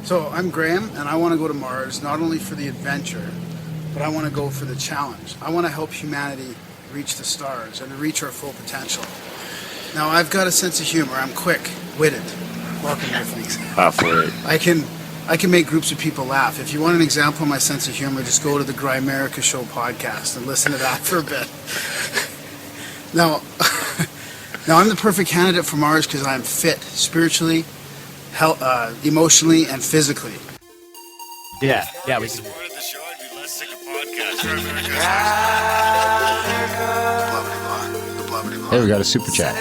So I'm Graham, and I want to go to Mars not only for the adventure, but I want to go for the challenge. I want to help humanity reach the stars and to reach our full potential. Now, I've got a sense of humor. I'm quick-witted. Welcome to things. For it. I can make groups of people laugh. If you want an example of my sense of humor, just go to the Grimerica Show podcast and listen to that for a bit. Now, I'm the perfect candidate for Mars because I'm fit spiritually, emotionally, and physically. Yeah. We supported the show. I'd be less sick of podcasts. The Blubbity Blah. Hey, we got a super chat.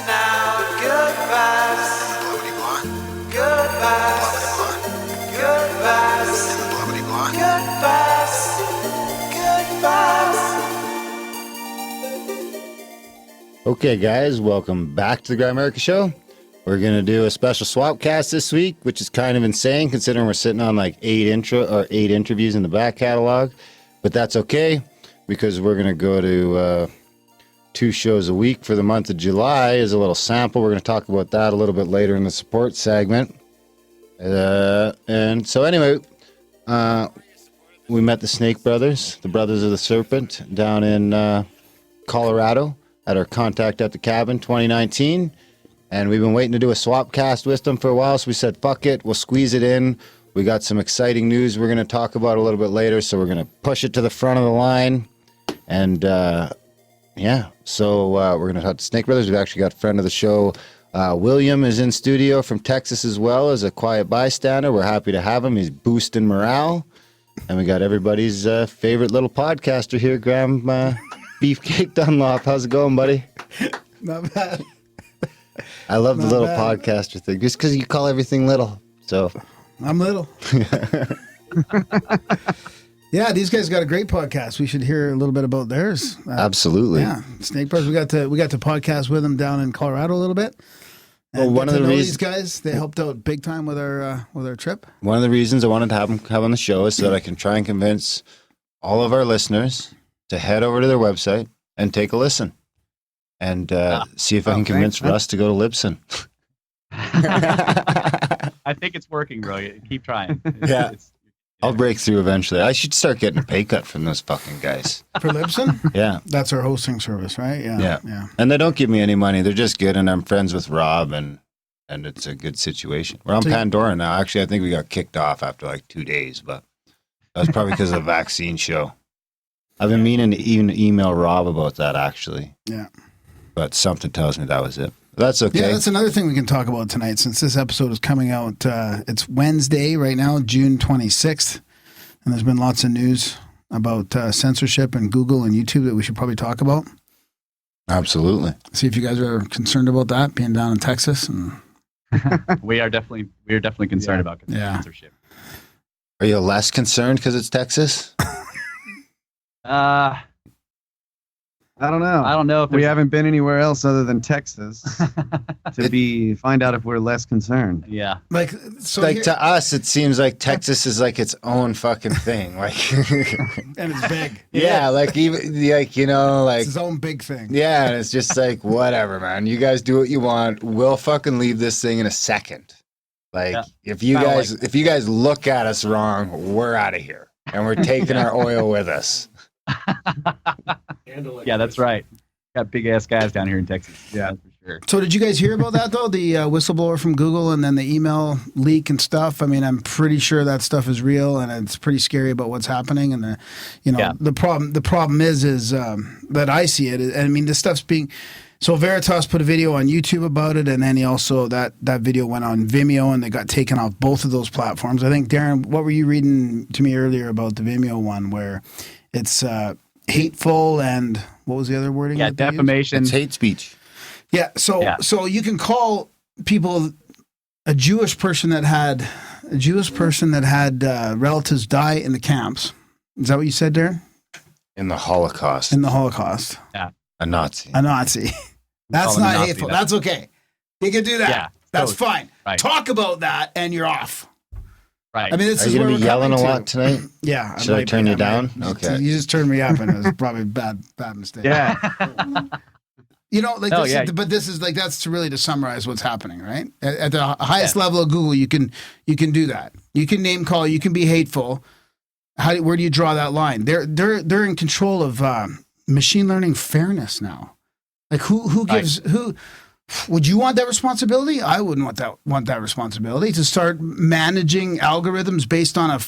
Okay, guys, welcome back to the Grimerica Show. We're going to do a special SwapCast this week, which is kind of insane considering we're sitting on like eight interviews in the back catalog. But that's okay because we're going to go to 2 shows a week for the month of July as a little sample. We're going to talk about that a little bit later in the support segment. And so anyway, we met the Snake Brothers, the Brothers of the Serpent, down in Colorado at our Contact at the Cabin 2019. And we've been waiting to do a SwapCast with them for a while, so we said, fuck it, we'll squeeze it in. We got some exciting news we're going to talk about a little bit later, so we're going to push it to the front of the line. And, so we're going to talk to Snake Brothers. We've actually got a friend of the show, William, is in studio from Texas as well as a quiet bystander. We're happy to have him. He's boosting morale. And we got everybody's favorite little podcaster here, Graham Beefcake Dunlop. How's it going, buddy? Not bad. I love the little podcaster thing, just because you call everything little. So I'm little. Yeah, these guys got a great podcast. We should hear a little bit about theirs. Absolutely. Yeah, Snake Brothers. We got to podcast with them down in Colorado a little bit. Well, one of the reasons these guys, they helped out big time with our trip. One of the reasons I wanted to have on the show is so that I can try and convince all of our listeners to head over to their website and take a listen. And see if I can convince Russ to go to Libsyn. I think it's working, bro. Keep trying. I'll break through eventually. I should start getting a pay cut from those fucking guys. For Libsyn? Yeah. That's our hosting service, right? Yeah. And they don't give me any money. They're just good, and I'm friends with Rob, and it's a good situation. We're on Pandora now. Actually, I think we got kicked off after like 2 days, but that was probably because of the vaccine show. I've been meaning to even email Rob about that, actually. Yeah. But something tells me that was it. That's okay. Yeah, that's another thing we can talk about tonight since this episode is coming out. It's Wednesday right now, June 26th. And there's been lots of news about censorship and Google and YouTube that we should probably talk about. Absolutely. See if you guys are concerned about that, being down in Texas. And we are definitely concerned about censorship. Are you less concerned because it's Texas? I don't know. If we haven't been anywhere else other than Texas to find out if we're less concerned. Yeah. To us, it seems like Texas is like its own fucking thing. Like, and it's big. Yeah, like even like it's its own big thing. Yeah, and it's just like whatever, man. You guys do what you want. We'll fucking leave this thing in a second. Like if you guys look at us wrong, we're out of here, and we're taking our oil with us. Yeah, that's right. Got big ass guys down here in Texas. Yeah, for sure. So did you guys hear about that though? The whistleblower from Google and then the email leak and stuff. I mean, I'm pretty sure that stuff is real and it's pretty scary about what's happening. And the problem is that I see it. I mean, this stuff's being. So Veritas put a video on YouTube about it, and then he also that video went on Vimeo, and they got taken off both of those platforms. I think Darren, what were you reading to me earlier about the Vimeo one where it's hateful and what was the other wording? Yeah, defamation. It's hate speech. Yeah, so you can call people a Jewish person that had relatives die in the camps. Is that what you said, Darren? In the Holocaust. Yeah. A Nazi. That's not hateful. That's okay. You can do that. Yeah, that's fine. Right. Talk about that and you're off. Right. I mean, this Are is you where going to be yelling a lot tonight? Yeah. Should I turn you down? Okay. You just turned me up and it was probably a bad mistake. Yeah. You know, like, but this is like, that's really to summarize what's happening, right? At the highest level of Google, you can do that. You can name call, you can be hateful. Where do you draw that line? They're in control of machine learning fairness now. Like who gives who? Would you want that responsibility? I wouldn't want that responsibility to start managing algorithms based on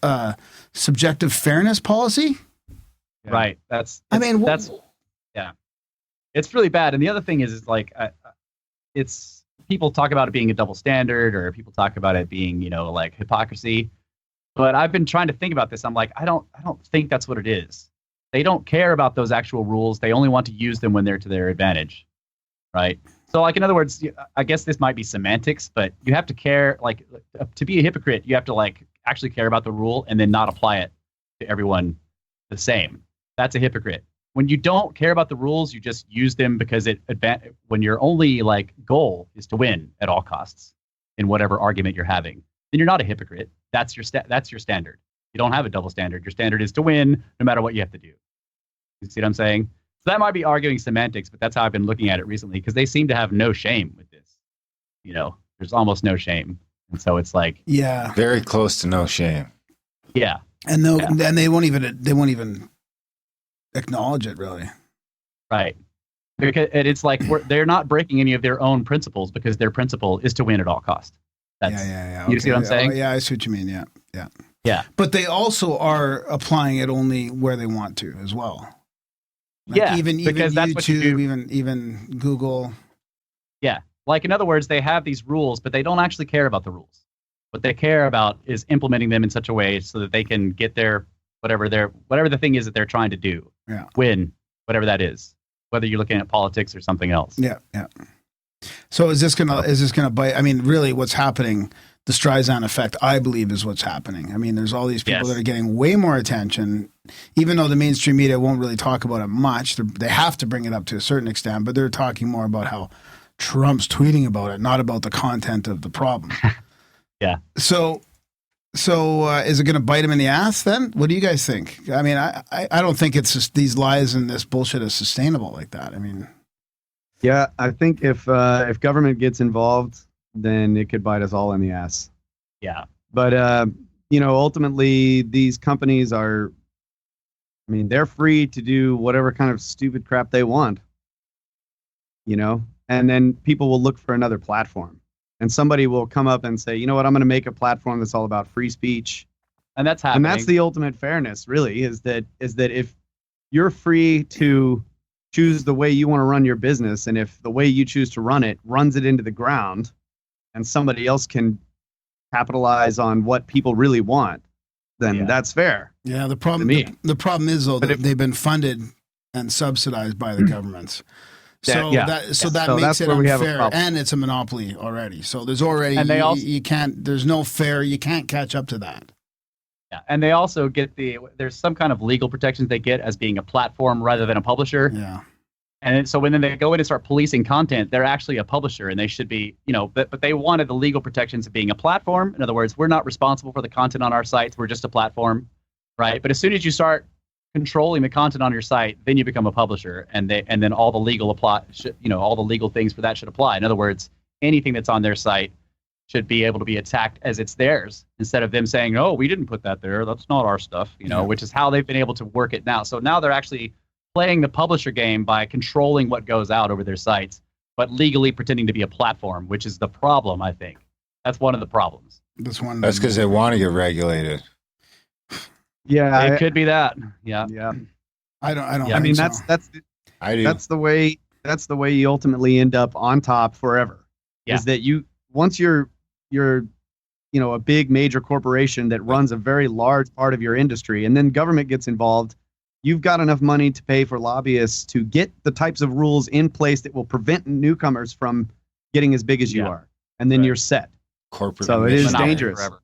a subjective fairness policy. Right. That's it's really bad. And the other thing is like, it's people talk about it being a double standard, or people talk about it being, like hypocrisy. But I've been trying to think about this. I'm like, I don't think that's what it is. They don't care about those actual rules. They only want to use them when they're to their advantage. Right. So like, in other words, I guess this might be semantics, but you have to care, like, to be a hypocrite, you have to like actually care about the rule and then not apply it to everyone the same. That's a hypocrite. When you don't care about the rules, you just use them because when your only like goal is to win at all costs in whatever argument you're having, then you're not a hypocrite. That's your standard. You don't have a double standard. Your standard is to win no matter what you have to do. You see what I'm saying? So that might be arguing semantics, but that's how I've been looking at it recently, because they seem to have no shame with this. There's almost no shame. And so it's like, yeah, very close to no shame. Yeah. And they won't even acknowledge it, really. Right. Because it's like they're not breaking any of their own principles, because their principle is to win at all costs. Yeah. You see what I'm saying? Yeah, I see what you mean. Yeah. But they also are applying it only where they want to as well. Like even YouTube, even Google. Yeah. Like, in other words, they have these rules, but they don't actually care about the rules. What they care about is implementing them in such a way so that they can get their whatever the thing is that they're trying to do. Yeah. Win, whatever that is. Whether you're looking at politics or something else. Yeah. So is this gonna bite? I mean, really, what's happening? The Streisand effect, I believe, is what's happening. I mean, there's all these people that are getting way more attention, even though the mainstream media won't really talk about it much. They have to bring it up to a certain extent, but they're talking more about how Trump's tweeting about it, not about the content of the problem. Yeah. So is it going to bite him in the ass then? What do you guys think? I mean, I don't think it's just these lies and this bullshit is sustainable like that. I mean, yeah, I think if government gets involved, then it could bite us all in the ass. Yeah. But, ultimately these companies they're free to do whatever kind of stupid crap they want, and then people will look for another platform, and somebody will come up and say, you know what, I'm going to make a platform that's all about free speech. And that's happening. And that's the ultimate fairness, really, is that if you're free to choose the way you want to run your business, and if the way you choose to run it runs it into the ground, and somebody else can capitalize on what people really want, then that's fair. Yeah, the problem is, though, that they've been funded and subsidized by the governments. So that makes it unfair, and it's a monopoly already. So there's already, and you can't catch up to that. Yeah, and they also get there's some kind of legal protections they get as being a platform rather than a publisher. Yeah. And so when they go in and start policing content, they're actually a publisher, and they should be, but they wanted the legal protections of being a platform. In other words, we're not responsible for the content on our sites. We're just a platform, right? But as soon as you start controlling the content on your site, then you become a publisher, and then all the legal all the legal things for that should apply. In other words, anything that's on their site should be able to be attacked as it's theirs, instead of them saying, "Oh, we didn't put that there. That's not our stuff," which is how they've been able to work it now. So now they're actually playing the publisher game by controlling what goes out over their sites, but legally pretending to be a platform, which is the problem, I think. That's one of the problems. That's because they want to get regulated. Yeah, it could be that. Yeah. Yeah. I don't. Yeah, I mean, that's I do. That's the way you ultimately end up on top forever. Yeah. Is that once you're a big major corporation that runs a very large part of your industry, and then government gets involved, you've got enough money to pay for lobbyists to get the types of rules in place that will prevent newcomers from getting as big as you are. And then you're set. Corporate. So it is dangerous. Forever.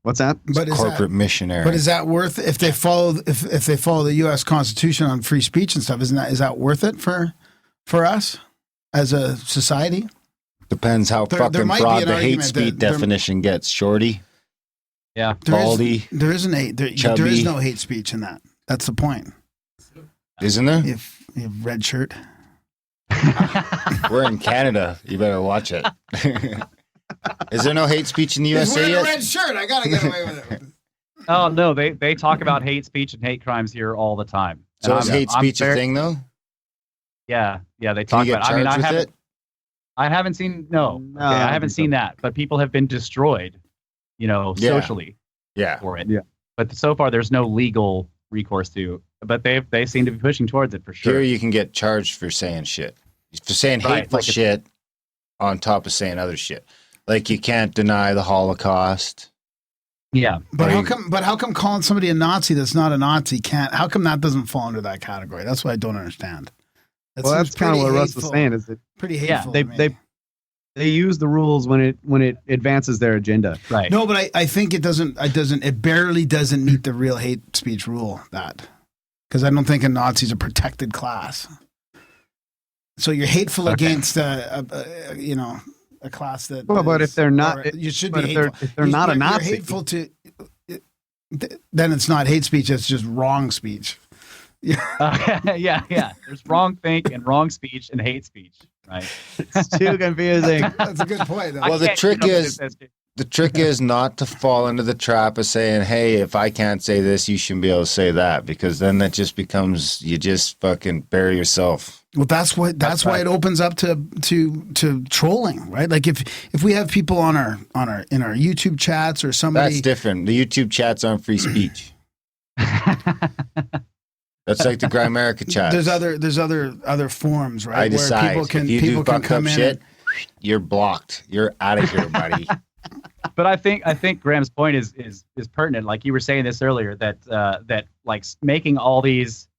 What's that? But corporate missionary. But is that worth, if they follow the U.S. Constitution on free speech and stuff? Is that worth it for us as a society? Depends how fucking broad the hate speech definition gets, Shorty. Yeah, baldy. There is no hate speech in that. That's the point. Isn't there? If red shirt. We're in Canada. You better watch it. Is there no hate speech in the He's USA wearing a yet? red shirt. I gotta get away with it. Oh no, they talk about hate speech and hate crimes here all the time. So And is I'm- hate I'm speech a very- thing, though? Yeah, they Can talk you get about. I mean, charged with it? I haven't seen no. No, Okay, I I haven't think seen so. that, but people have been destroyed, Yeah. socially Yeah. for it. Yeah. But so far, there's no legal recourse to. But they seem to be pushing towards it for sure. Here you can get charged for saying shit. For saying Right, hateful like shit on top of saying other shit. Like you can't deny the Holocaust. Yeah, But Or how you- come? But how come calling somebody a Nazi that's not a Nazi can't? How come that doesn't fall under that category? That's what I don't understand. That Well, seems that's kind of pretty what Russ was hateful- saying. Is that Pretty Yeah, hateful. they to me. they use the rules when it advances their agenda. right. No, but I think it doesn't. It barely doesn't meet the real hate speech rule. That because I don't think a Nazi's a protected class. So you're hateful Okay. against a class that. Well, but if they're not, or you should be but hateful. if they're not a You're Nazi, hateful to. Then it's not hate speech. It's just wrong speech. Yeah. There's wrong think and wrong speech and hate speech. Right. it's too confusing. That's a good point. Though. I Well, the can't trick keep up with is- this. The trick is not to fall into the trap of saying, hey, if I can't say this, you shouldn't be able to say that, because then that just becomes, you just fucking bury yourself. Well, that's why right. it opens up to trolling, right? Like if we have people in our YouTube chats or somebody. That's different. The YouTube chats aren't free speech. That's like the Grimerica chats. There's other forms, right? I decide. Where If you do fucked up shit, you're blocked. You're out of here, buddy. But I think Graham's point is pertinent. Like you were saying this earlier, that like making all these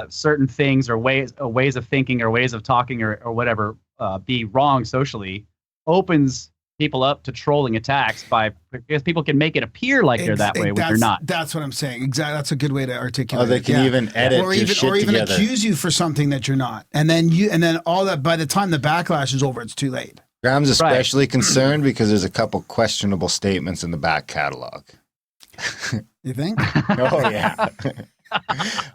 certain things or ways of thinking or ways of talking or whatever be wrong socially opens people up to trolling attacks because people can make it appear like they're that way when they're not. That's what I'm saying. Exactly. That's a good way to articulate. Oh, they it. can even edit or your even shit or even together. accuse you for something that you're not, and then all that. By the time the backlash is over, it's too late. Graham's especially concerned because there's a couple questionable statements in the back catalog. You think? Oh yeah.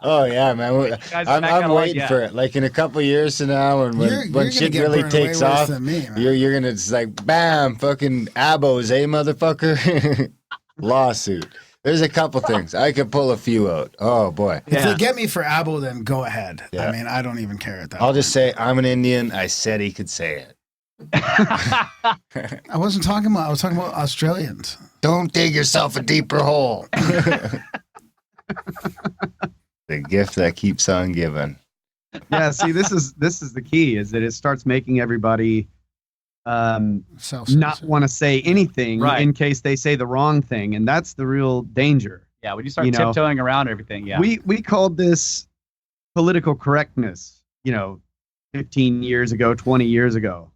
Oh yeah, man. Guys, I'm back catalog, waiting for it. Like in a couple years from now, You're when gonna shit get really burned way takes worse off, than me, man. you're gonna just like bam, fucking abos, motherfucker. Lawsuit. There's a couple things I could pull a few out. Oh boy. If Yeah. they get me for Abo, then go ahead. Yeah. I mean, I don't even care at that. I'll just say I'm an Indian. I said he could say it. I wasn't talking about. I was talking about Australians. Don't dig yourself a deeper hole. The gift that keeps on giving. Yeah, see, this is the key, is that it starts making everybody not Self-censor. want to say anything Right. in case they say the wrong thing, and that's the real danger. Yeah, when you start You know, tiptoeing around everything, yeah. We called this political correctness, 15 years ago, 20 years ago,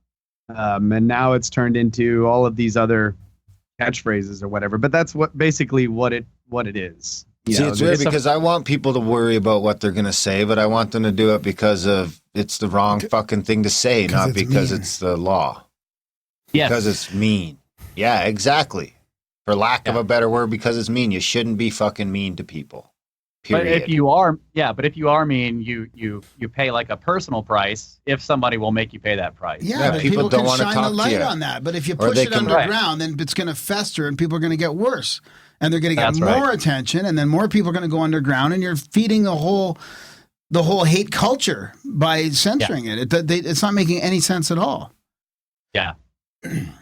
and now it's turned into all of these other catchphrases or whatever. But that's basically what it is. You See, know, it's weird it's a- because I want people to worry about what they're going to say, but I want them to do it because it's the wrong fucking thing to say, 'Cause not it's because mean. it's the law. Yes. Because it's mean. Yeah, exactly. For lack of a better word, because it's mean. You shouldn't be fucking mean to people. But Period. if you are mean, you pay like a personal price if somebody will make you pay that price. Yeah, Yeah, but people people don't can wanna shine talk the to light you. on that. But if you Or push they it can- underground, then it's going to fester and people are going to get worse. And they're going to get That's more right. attention, and then more people are going to go underground, and you're feeding the whole hate culture by censoring it. It's not making any sense at all. Yeah.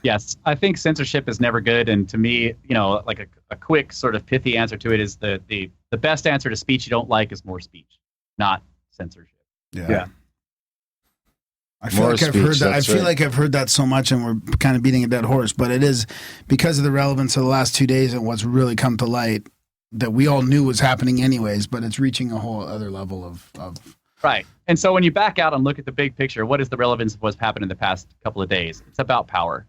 Yes, I think censorship is never good, and to me, like a quick sort of pithy answer to it is the best answer to speech you don't like is more speech, not censorship. Yeah. I feel More like I've speech, heard that. I that's feel right. like I've heard that so much, and we're kind of beating a dead horse. But it is because of the relevance of the last 2 days and what's really come to light that we all knew was happening anyways. But it's reaching a whole other level of Right. And so when you back out and look at the big picture, what is the relevance of what's happened in the past couple of days? It's about power.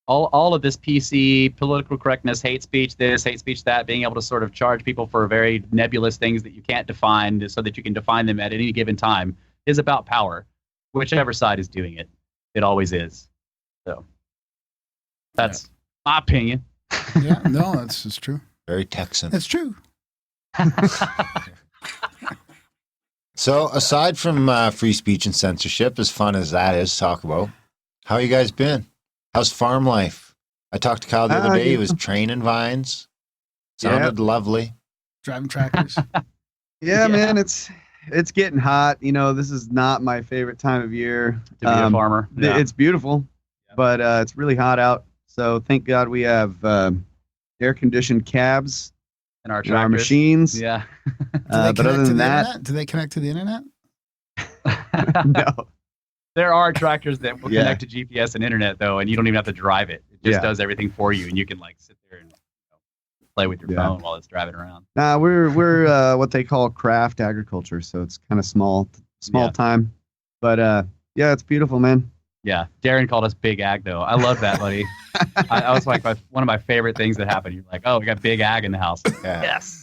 All of this PC, political correctness, hate speech this, hate speech that, being able to sort of charge people for very nebulous things that you can't define so that you can define them at any given time is about power. Whichever side is doing it, it always is. So that's my opinion. yeah. No, it's true. Very Texan. It's true. So aside from free speech and censorship, as fun as that is to talk about, how you guys been? How's farm life? I talked to Kyle the other day. He was training vines. Sounded lovely. Driving tractors. Yeah, man, it's getting hot. You know, this is not my favorite time of year To be a farmer. Yeah. It's beautiful, but it's really hot out. So thank God we have air-conditioned cabs And our and our tractors. machines. Yeah. But other than that, do they connect to the internet? no. There are tractors that will Yeah. connect to GPS and internet though, and you don't even have to drive it. It just Yeah. does everything for you, and you can like sit there and play with your Yeah. phone while it's driving around. Nah, we're what they call craft agriculture, so it's kind of small Yeah. time. But yeah, it's beautiful, man. Yeah, Darren called us Big Ag though. I love that, buddy. I was like one of my favorite things that happened. You're like, oh, we got Big Ag in the house. Yeah. Yes.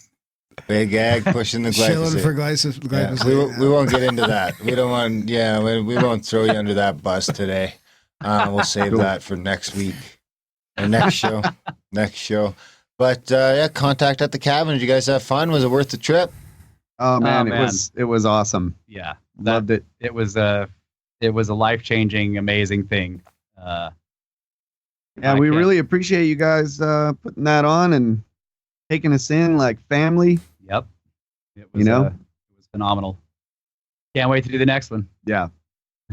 Big ag pushing the Shilling glyphosate. for glyphosate. Yeah, we won't get into that. We don't want. Yeah, we won't throw you under that bus today. We'll save that for next week or next show. Next show. But yeah, contact at the cabin. Did you guys have fun? Was it worth the trip? Oh man, man. it was awesome. Yeah. Loved it. It was a life-changing, amazing thing. Yeah, I we can't- really appreciate you guys putting that on and taking us in like family. Yep. It was, You know? it was phenomenal. Can't wait to do the next one. Yeah.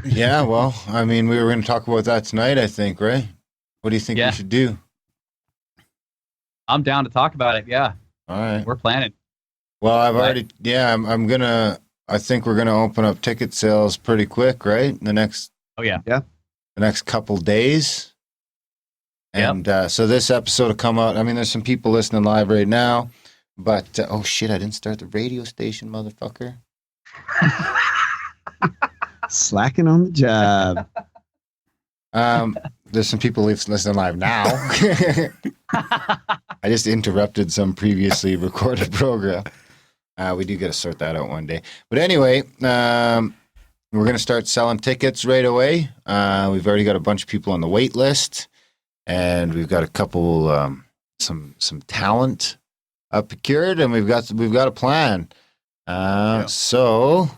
Yeah. Well, I mean, we were going to talk about that tonight. I think, right? What do you think Yeah. we should do? I'm down to talk about it. Yeah, All right. we're planning. Well, I've Right. already. Yeah, I'm gonna. I think we're gonna open up ticket sales pretty quick, right? In the next Oh yeah. the next couple days. Yep. And so this episode will come out. I mean, there's some people listening live right now, but oh shit, I didn't start the radio station, motherfucker. Slacking on the job. There's some people listening live now. I just interrupted some previously recorded program. We do got to sort that out one day. But anyway, we're going to start selling tickets right away. We've already got a bunch of people on the wait list, and we've got a couple some talent procured, and we've got a plan. So,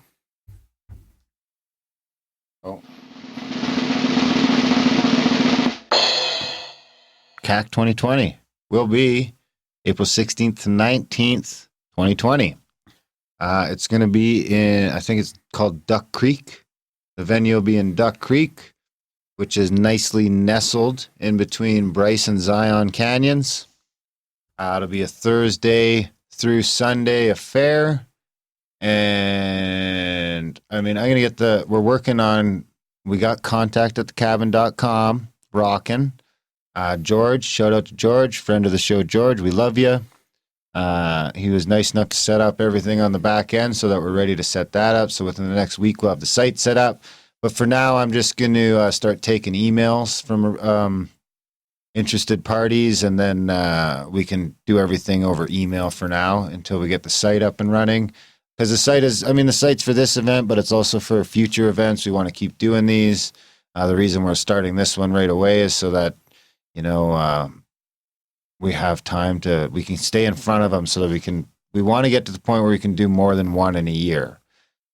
CAC 2020 will be April 16th to 19th, 2020. It's going to be in, I think it's called Duck Creek. The venue will be in Duck Creek, which is nicely nestled in between Bryce and Zion Canyons. It'll be a Thursday through Sunday affair. And I mean, I'm going to get we're working on, we got contact at thecabin.com, rocking. George, shout out to George, friend of the show, George. We love you. He was nice enough to set up everything on the back end so that we're ready to set that up. So within the next week, we'll have the site set up. But for now, I'm just going to start taking emails from interested parties, and then we can do everything over email for now until we get the site up and running. Because the site is, I mean, the site's for this event, but it's also for future events. We want to keep doing these. The reason we're starting this one right away is so that, you know, we have time we can stay in front of them so that we want to get to the point where we can do more than one in a year.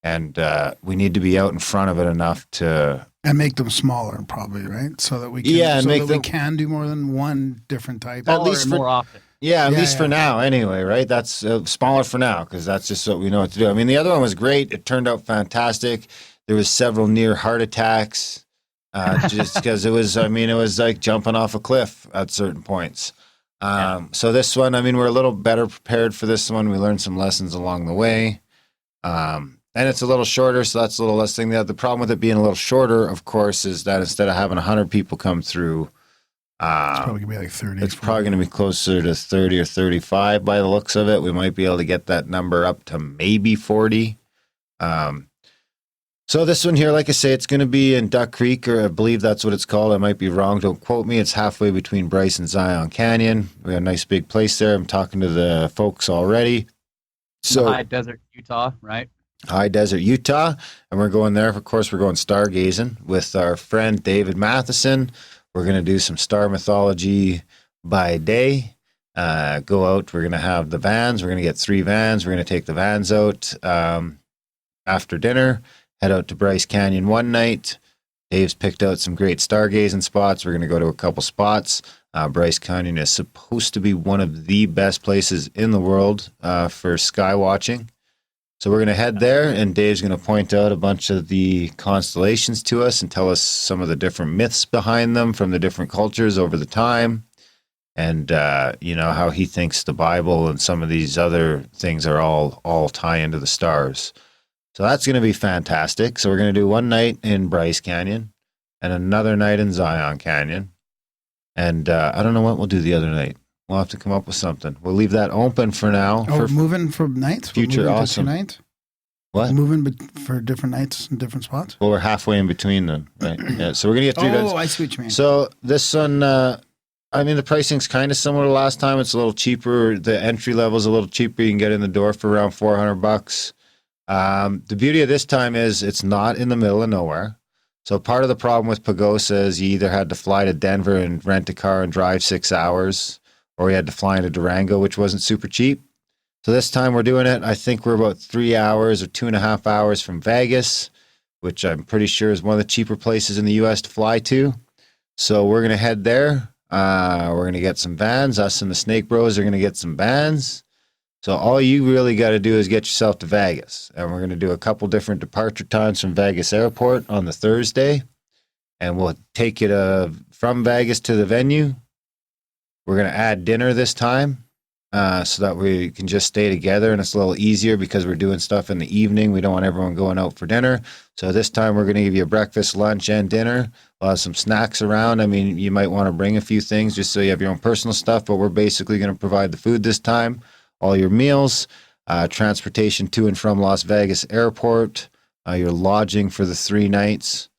And we need to be out in front of it enough to. And make them smaller, probably, right? So that we can, Yeah, and so make that we them- can do more than one different type. At least for- more often. Yeah, at Yeah, least for yeah. now, anyway, right? That's smaller for now because that's just what we know what to do. I mean, the other one was great. It turned out fantastic. There was several near heart attacks just because it was like jumping off a cliff at certain points. So this one, I mean, we're a little better prepared for this one. We learned some lessons along the way. And it's a little shorter, so that's a little less thing. The problem with it being a little shorter, of course, is that instead of having 100 people come through, It's probably gonna be like 30. it's probably going to be closer to 30 or 35 by the looks of it. We might be able to get that number up to maybe 40. So this one here, like I say, it's going to be in Duck Creek, or I believe that's what it's called. I might be wrong. Don't quote me. It's halfway between Bryce and Zion Canyon. We got a nice big place there. I'm talking to the folks already. So High Desert, Utah, right? High Desert, Utah. And we're going there. Of course, we're going stargazing with our friend David Matheson. We're going to do some star mythology by day. Go out. We're going to have the vans. We're going to get 3 vans. We're going to take the vans out. after dinner, head out to Bryce Canyon one night. Dave's picked out some great stargazing spots. We're going to go to a couple spots. Bryce Canyon is supposed to be one of the best places in the world for sky watching. So we're going to head there, and Dave's going to point out a bunch of the constellations to us and tell us some of the different myths behind them from the different cultures over the time. And, how he thinks the Bible and some of these other things are all tie into the stars. So that's going to be fantastic. So we're going to do one night in Bryce Canyon and another night in Zion Canyon. And I don't know what we'll do the other night. We'll have to come up with something. We'll leave that open for now. Oh, moving from nights? Future awesome. Nights? What? Moving for different nights and different spots? Well, we're halfway in between them, right? Yeah. So we're going to get 3 nights. Oh, I see what you mean. So this one, the pricing's kind of similar to last time. It's a little cheaper. The entry level is a little cheaper. You can get in the door for around $400. The beauty of this time is it's not in the middle of nowhere. So part of the problem with Pagosa is you either had to fly to Denver and rent a car and drive 6 hours, or you had to fly into Durango, which wasn't super cheap. So this time we're doing it. I think we're about 3 hours or 2.5 hours from Vegas, which I'm pretty sure is one of the cheaper places in the U.S. to fly to. So we're going to head there. We're going to get some vans. Us and the Snake Bros are going to get some vans. So all you really got to do is get yourself to Vegas. And we're going to do a couple different departure times from Vegas Airport on the Thursday. And we'll take you from Vegas to the venue. We're going to add dinner this time so that we can just stay together. And it's a little easier because we're doing stuff in the evening. We don't want everyone going out for dinner. So this time we're going to give you a breakfast, lunch, and dinner. We'll have some snacks around. I mean, you might want to bring a few things just so you have your own personal stuff. But we're basically going to provide the food this time. All your meals, transportation to and from Las Vegas Airport, your lodging for the 3 nights,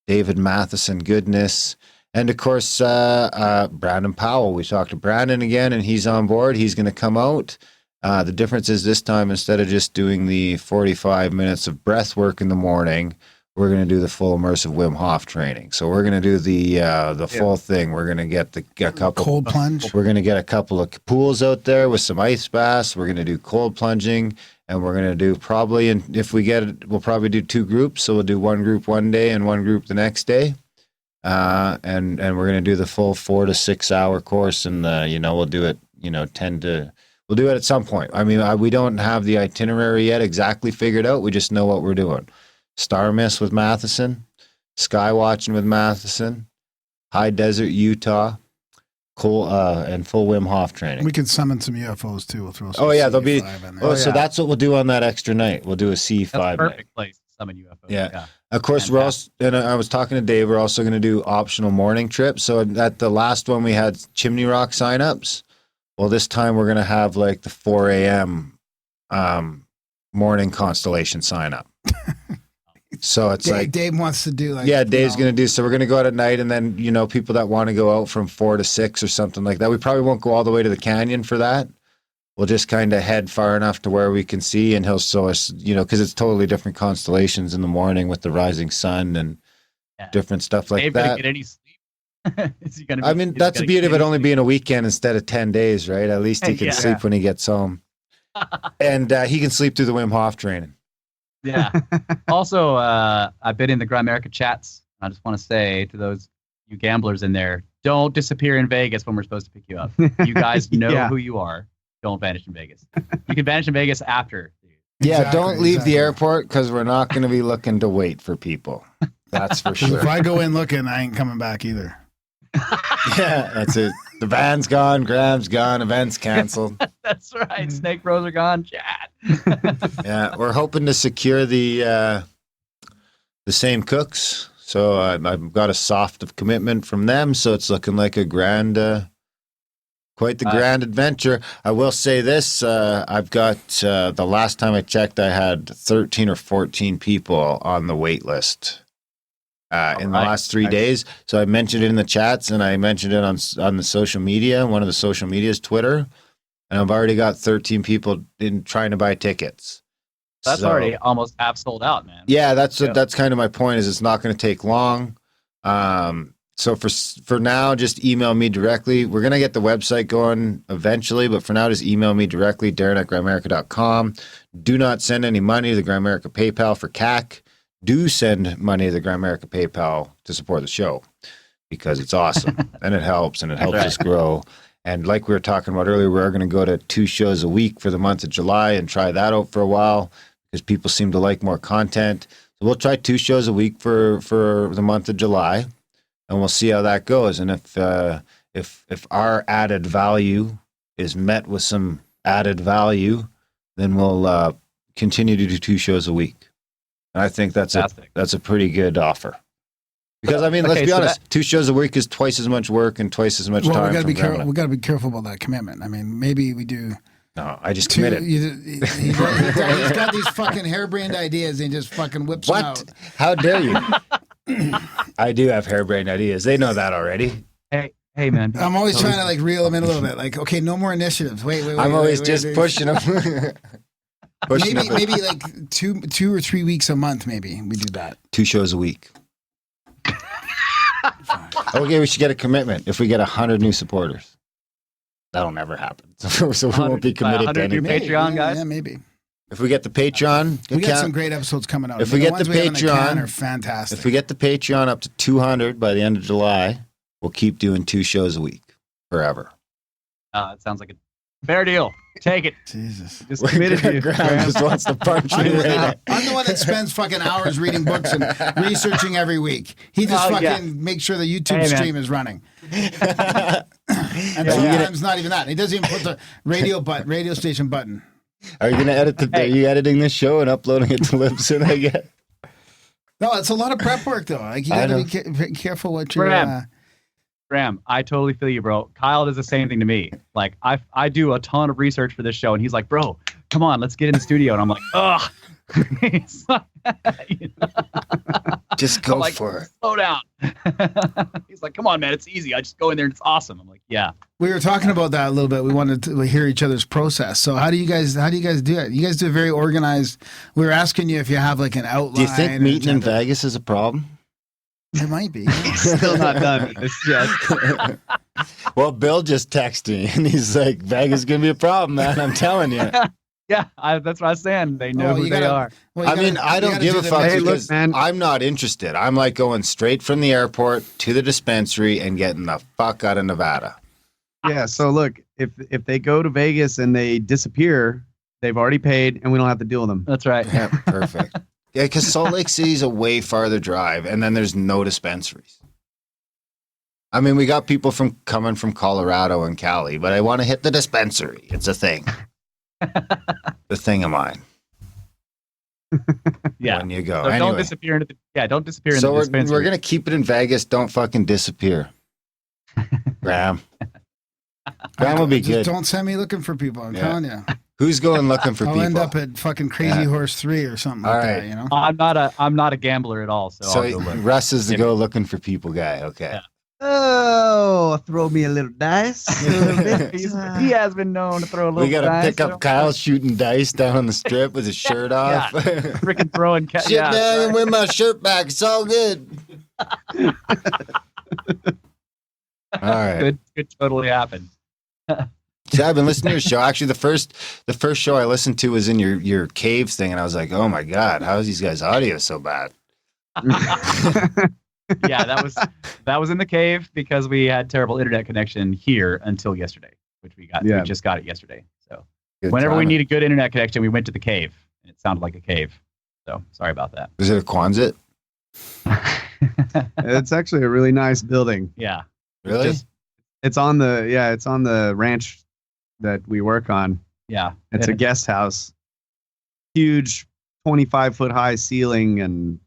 David Matheson goodness, and of course, Brandon Powell. We talked to Brandon again, and he's on board. He's going to come out. The difference is this time, instead of just doing the 45 minutes of breath work in the morning, we're going to do the full immersive Wim Hof training. So we're going to do the full thing. We're going to get a couple cold plunge. We're going to get a couple of pools out there with some ice baths. We're going to do cold plunging, and we're going to do probably, and if we get it, we'll probably do 2 groups. So we'll do one group one day and one group the next day. And we're going to do the full 4 to 6 hour course, and we'll do it, we'll do it at some point. I mean, we don't have the itinerary yet exactly figured out. We just know what we're doing. Star Mist with Matheson, Sky Watching with Matheson, High Desert, Utah, and full Wim Hof training. We could summon some UFOs too. We'll throw some there'll be. in there. So that's what we'll do on that extra night. We'll do a C5 That's a perfect place to summon UFOs. Yeah. Of course, we're also, and I was talking to Dave, we're also going to do optional morning trips. So at the last one, we had Chimney Rock signups. Well, this time we're going to have like the 4 a.m. Morning constellation sign up. So it's Dave wants to do Dave's going to do. So we're going to go out at night, and then, people that want to go out from 4 to 6 or something like that. We probably won't go all the way to the canyon for that. We'll just kind of head far enough to where we can see, and he'll show us, because it's totally different constellations in the morning with the rising sun and different stuff like Dave that. Gonna get any sleep? Is he gonna That's the beauty of it only being a weekend instead of 10 days, right? At least he can sleep when he gets home. And he can sleep through the Wim Hof training. Yeah. Also, I've been in the Grimerica chats. I just want to say to those you gamblers in there, don't disappear in Vegas when we're supposed to pick you up. You guys know who you are. Don't vanish in Vegas. You can vanish in Vegas after. Yeah, don't leave the airport because we're not going to be looking to wait for people. That's for sure. If I go in looking, I ain't coming back either. Yeah, that's it. The van's gone, Graham's gone, event's canceled. That's right. Snake Bros are gone. Chat. Yeah, we're hoping to secure the same cooks. So I've got a soft of commitment from them. So it's looking like a grand, quite the grand adventure. I will say this: I've got the last time I checked, I had 13 or 14 people on the wait list. In the last 3 days. So I mentioned it in the chats, and I mentioned it on the social media. One of the social medias, Twitter, and I've already got 13 people trying to buy tickets. That's already almost half sold out, man. Yeah, that's kind of my point. Is it's not going to take long. So for now, just email me directly. We're going to get the website going eventually, but for now, just email me directly, Darren@Grimerica.com. Do not send any money to the Grimerica PayPal for CAC. Do send money to the Grimerica PayPal to support the show because it's awesome and it helps us grow. And like we were talking about earlier, we're going to go to 2 shows a week for the month of July and try that out for a while because people seem to like more content. So we'll try 2 shows a week for the month of July, and we'll see how that goes. And if our added value is met with some added value, then we'll continue to do 2 shows a week. And I think that's a pretty good offer. Because I mean, let's be honest, 2 shows a week is twice as much work and twice as much time. We got to be careful about that commitment. I mean, maybe we do. No, I just committed. He's got these fucking harebrained ideas and he just fucking whips them out. How dare you? I do have harebrained ideas. They know that already. Hey, man. I'm always trying to like reel them in a little bit. Like, okay, no more initiatives. Wait. I'm always just pushing them. Maybe like 2 or 3 weeks a month. Maybe we do that. 2 shows a week. Okay, we should get a commitment if we get 100 new supporters. That'll never happen. So we won't be committed to anything. Patreon guys? Yeah, maybe. If we get the Patreon, we got some great episodes coming out. If we get the Patreon, are fantastic. If we get the Patreon up to 200 by the end of July, we'll keep doing 2 shows a week forever. It sounds like a fair deal. Take it. Jesus. Just committed to you. Graham just wants to punch me right now. I'm the one that spends fucking hours reading books and researching every week. He just makes sure the YouTube stream is running. And sometimes not even that. He doesn't even put the radio station button. Are you going to edit are you editing this show and uploading it to Libsyn, I guess? No, it's a lot of prep work though. Like you got to be careful what you're... Graham, I totally feel you, bro. Kyle does the same thing to me. Like, I do a ton of research for this show, and he's like, bro, come on, let's get in the studio. And I'm like, ugh. Just go for it. Slow down. He's like, come on, man, it's easy. I just go in there and it's awesome. I'm like, yeah. We were talking about that a little bit. We wanted to hear each other's process. So how do you guys do it? You guys do it very organized. We were asking you if you have like an outline. Do you think meeting in Vegas is a problem? It might be. Still not done with this yet. Well, Bill just texted me, and he's like, Vegas is going to be a problem, man. I'm telling you. Yeah, that's what I was saying. They know who they are. Well, I don't give a fuck because I'm not interested. I'm like going straight from the airport to the dispensary and getting the fuck out of Nevada. Yeah, so look, if they go to Vegas and they disappear, they've already paid, and we don't have to deal with them. That's right. Yeah, perfect. Yeah, because Salt Lake City is a way farther drive, and then there's no dispensaries. I mean, we got people coming from Colorado and Cali, but I want to hit the dispensary. It's a thing. The thing of mine. Yeah. When you go. So anyway. don't disappear into don't disappear into the dispensary. So we're going to keep it in Vegas. Don't fucking disappear. Graham. Graham will be good. Don't send me looking for people. I'm telling you. Who's going looking for people? I'll end up at fucking Crazy Horse 3 or something like that, you know? I'm not a gambler at all, so I'll go look. Russ is the go looking for people guy. Okay. Yeah. Oh, throw me a little dice. A little bit. He has been known to throw a little dice. We got to pick up Kyle shooting dice down on the strip with his shirt off. Freaking throwing Sit down and win my shirt back. It's all good. All right. Could totally happen. See, I've been listening to your show. Actually, the first show I listened to was in your caves thing, and I was like, oh my God, how is these guys' audio so bad? Yeah, that was in the cave because we had terrible internet connection here until yesterday, which we got. Yeah. We just got it yesterday. So Good whenever we timing. need a good internet connection, we went to the cave, and it sounded like a cave. So sorry about that. Is it a Quonset? It's actually a really nice building. Yeah. Really? It's on the ranch that we work on. Yeah. It's a guest house. Huge 25-foot high ceiling and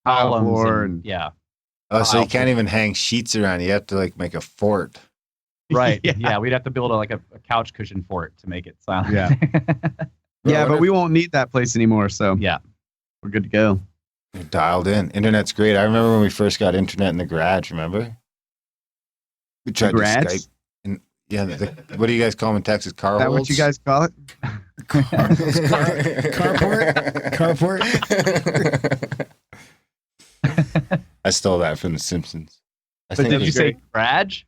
tile columns floor and yeah. Oh, so you can't even hang sheets around. You have to like make a fort. Right. Yeah. We'd have to build a couch cushion fort to make it sound. Yeah. Yeah, but we won't need that place anymore. So Yeah. we're good to go. You're dialed in. Internet's great. I remember when we first got internet in the garage. Remember? We tried to Garage? Skype. And, yeah. What do you guys call them in Texas? Car Is that holes? what you guys call it? Carport? I stole that from The Simpsons. I But think did you it's say garage?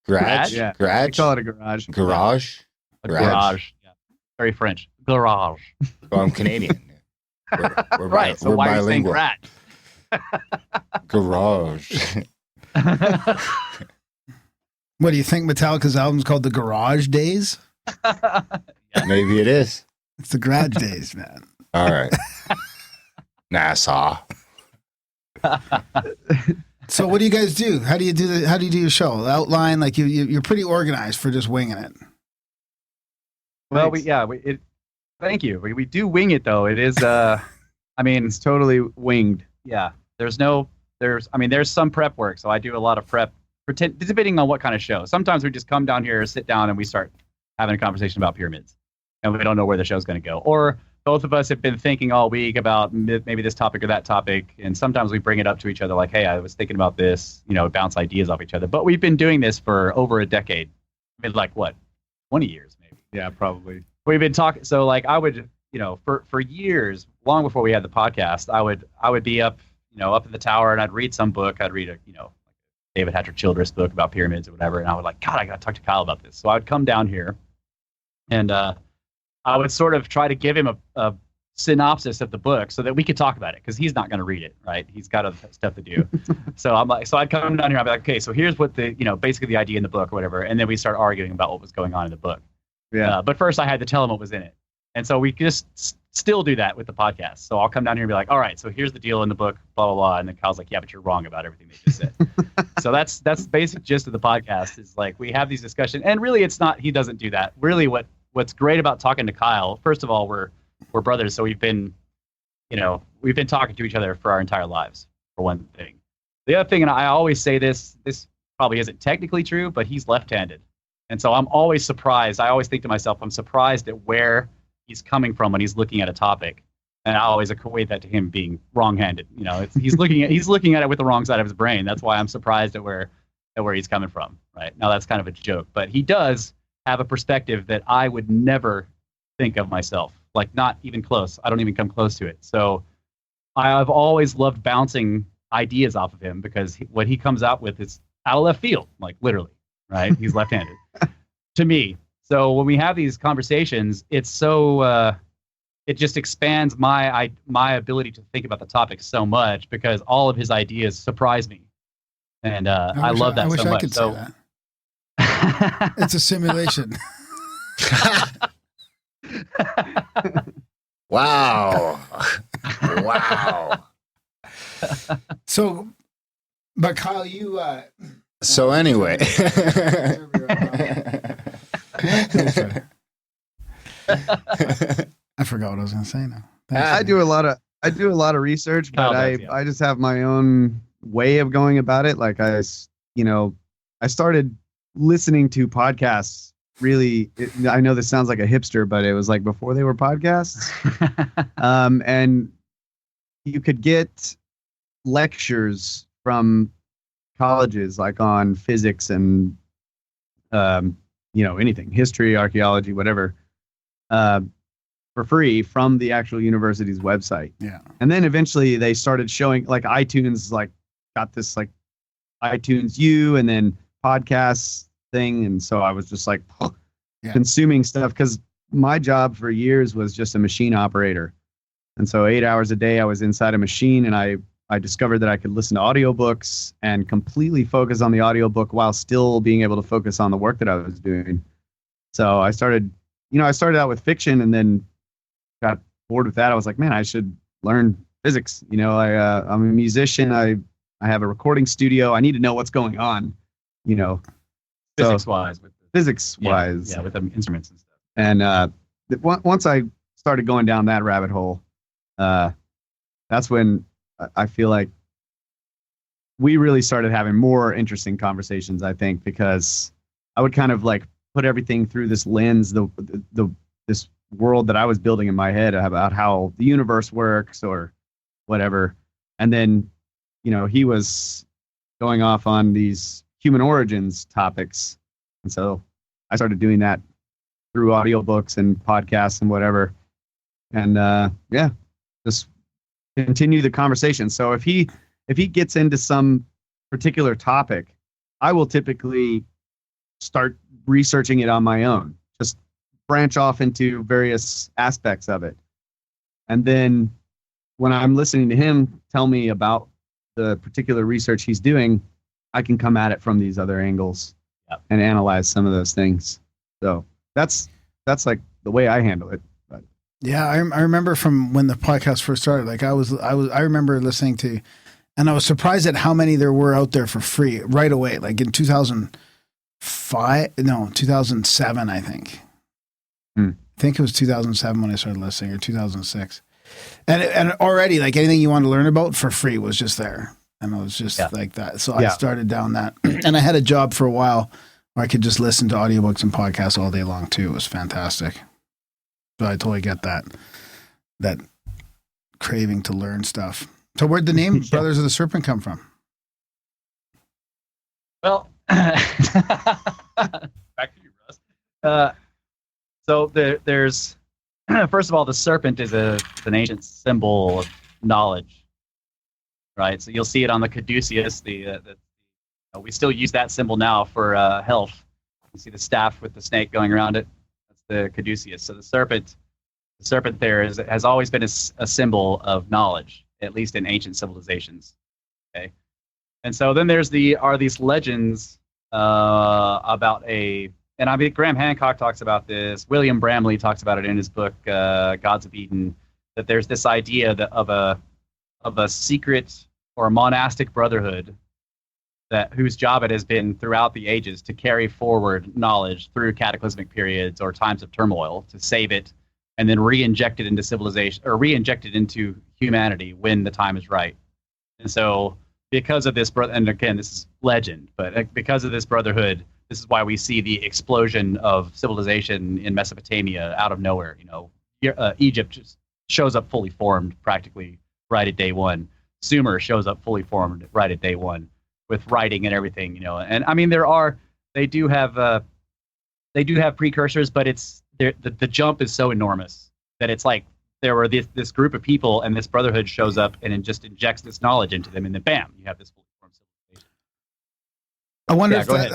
garage? Yeah, Garage? we call it a garage. Garage? A Garage. garage. Yeah. Very French. Garage. Well, I'm Canadian. We're Right. So we're why are you saying bilingual. garage? Garage. What do you think Metallica's album's called The Garage Days? Maybe it is. It's the Garage Days, man. All right. Nassau. So what do you guys do? How do you do your show? Outline, like you're pretty organized for just winging it. Well, thank you. We do wing it though. It is I mean, It's totally winged. yeah. There's some prep work. So I do a lot of prep depending on what kind of show. Sometimes we just come down here, sit down, and we start having a conversation about pyramids. And we don't know where the show's going to go. Or both of us have been thinking all week about maybe this topic or that topic. And sometimes we bring it up to each other like, hey, I was thinking about this, bounce ideas off each other. But we've been doing this for over a decade. I mean, like what, 20 years maybe. Yeah, probably. We've been talking. So like I would, for years, long before we had the podcast, I would be up in the tower and I'd read some book. I'd read a, David Hatcher Childress book about pyramids or whatever. And I would like, God, I got to talk to Kyle about this. So I would come down here and I would sort of try to give him a synopsis of the book so that we could talk about it because he's not going to read it, right? He's got other stuff to do. So I'd come down here. I'd be like, okay, so here's what basically the idea in the book or whatever. And then we start arguing about what was going on in the book. Yeah. But first I had to tell him what was in it. And so we just still do that with the podcast. So I'll come down here and be like, all right, so here's the deal in the book, blah, blah, blah. And then Kyle's like, yeah, but you're wrong about everything they just said. So that's the basic gist of the podcast is like we have these discussions. And really it's not, he doesn't do that. Really what's great about talking to Kyle, first of all, we're brothers. So we've been talking to each other for our entire lives, for one thing. The other thing, and I always say this probably isn't technically true, but he's left-handed. And so I'm always surprised. I always think to myself, I'm surprised at where he's coming from when he's looking at a topic. And I always equate that to him being wrong-handed. He's looking at it with the wrong side of his brain. That's why I'm surprised at where he's coming from, right? Now that's kind of a joke, but he does have a perspective that I would never think of myself, like not even close. I don't even come close to it. So I've always loved bouncing ideas off of him because what he comes out with is out of left field, like literally, right? He's left-handed to me. So when we have these conversations, it's so it just expands my ability to think about the topic so much because all of his ideas surprise me, and I love that so much. I could say that. It's a simulation. Wow. Wow. So, but Kyle, you. So anyway. I forgot what I was going to say now. I do a lot of research, but I just have my own way of going about it. Like I started listening to podcasts. Really, I know this sounds like a hipster, but it was like before they were podcasts. And you could get lectures from colleges like on physics and anything, history, archaeology, whatever, for free from the actual university's website. Yeah. And then eventually they started showing like iTunes, like got this like iTunes U and then podcasts thing. And so I was just like consuming stuff because my job for years was just a machine operator. And so 8 hours a day I was inside a machine and I discovered that I could listen to audiobooks and completely focus on the audiobook while still being able to focus on the work that I was doing. So I started out with fiction and then got bored with that. I was like, man, I should learn physics. I'm a musician. I have a recording studio. I need to know what's going on, Physics-wise. Physics-wise. With the instruments and stuff. And once I started going down that rabbit hole, that's when I feel like we really started having more interesting conversations, I think, because I would kind of like put everything through this lens, this world that I was building in my head about how the universe works or whatever. And then, he was going off on these human origins topics. And so I started doing that through audiobooks and podcasts and whatever. And just continue the conversation. So if he gets into some particular topic I will typically start researching it on my own, just branch off into various aspects of it. And then when I'm listening to him tell me about the particular research he's doing, I can come at it from these other angles and analyze some of those things. So that's like the way I handle it. But yeah, I remember from when the podcast first started, like I remember listening to, and I was surprised at how many there were out there for free right away. Like in 2007, I think. I think it was 2007 when I started listening, or 2006. And already, like, anything you wanted to learn about for free was just there. And it was just like that. So I started down that. And I had a job for a while where I could just listen to audiobooks and podcasts all day long too. It was fantastic. So I totally get that craving to learn stuff. So where'd the name Brothers of the Serpent come from? Well, back to you, Russ. So there's first of all, the serpent is an ancient symbol of knowledge, right? So you'll see it on the caduceus. We still use that symbol now for health. You see the staff with the snake going around it. That's the caduceus. So the serpent there has always been a symbol of knowledge, at least in ancient civilizations. Okay, and so then these legends about and I mean, Graham Hancock talks about this. William Bramley talks about it in his book, Gods of Eden, that there's this idea of a secret or a monastic brotherhood whose job it has been throughout the ages to carry forward knowledge through cataclysmic periods or times of turmoil, to save it and then re-inject it into civilization, or re-inject it into humanity when the time is right. And so because of this, and again, this is legend, but because of this brotherhood, this is why we see the explosion of civilization in Mesopotamia out of nowhere. Egypt just shows up fully formed practically right at day one. Sumer shows up fully formed right at day one with writing and everything. And I mean, they do have precursors, but the jump is so enormous that it's like there were this group of people and this brotherhood shows up and it just injects this knowledge into them, and then bam, you have this fully formed civilization. I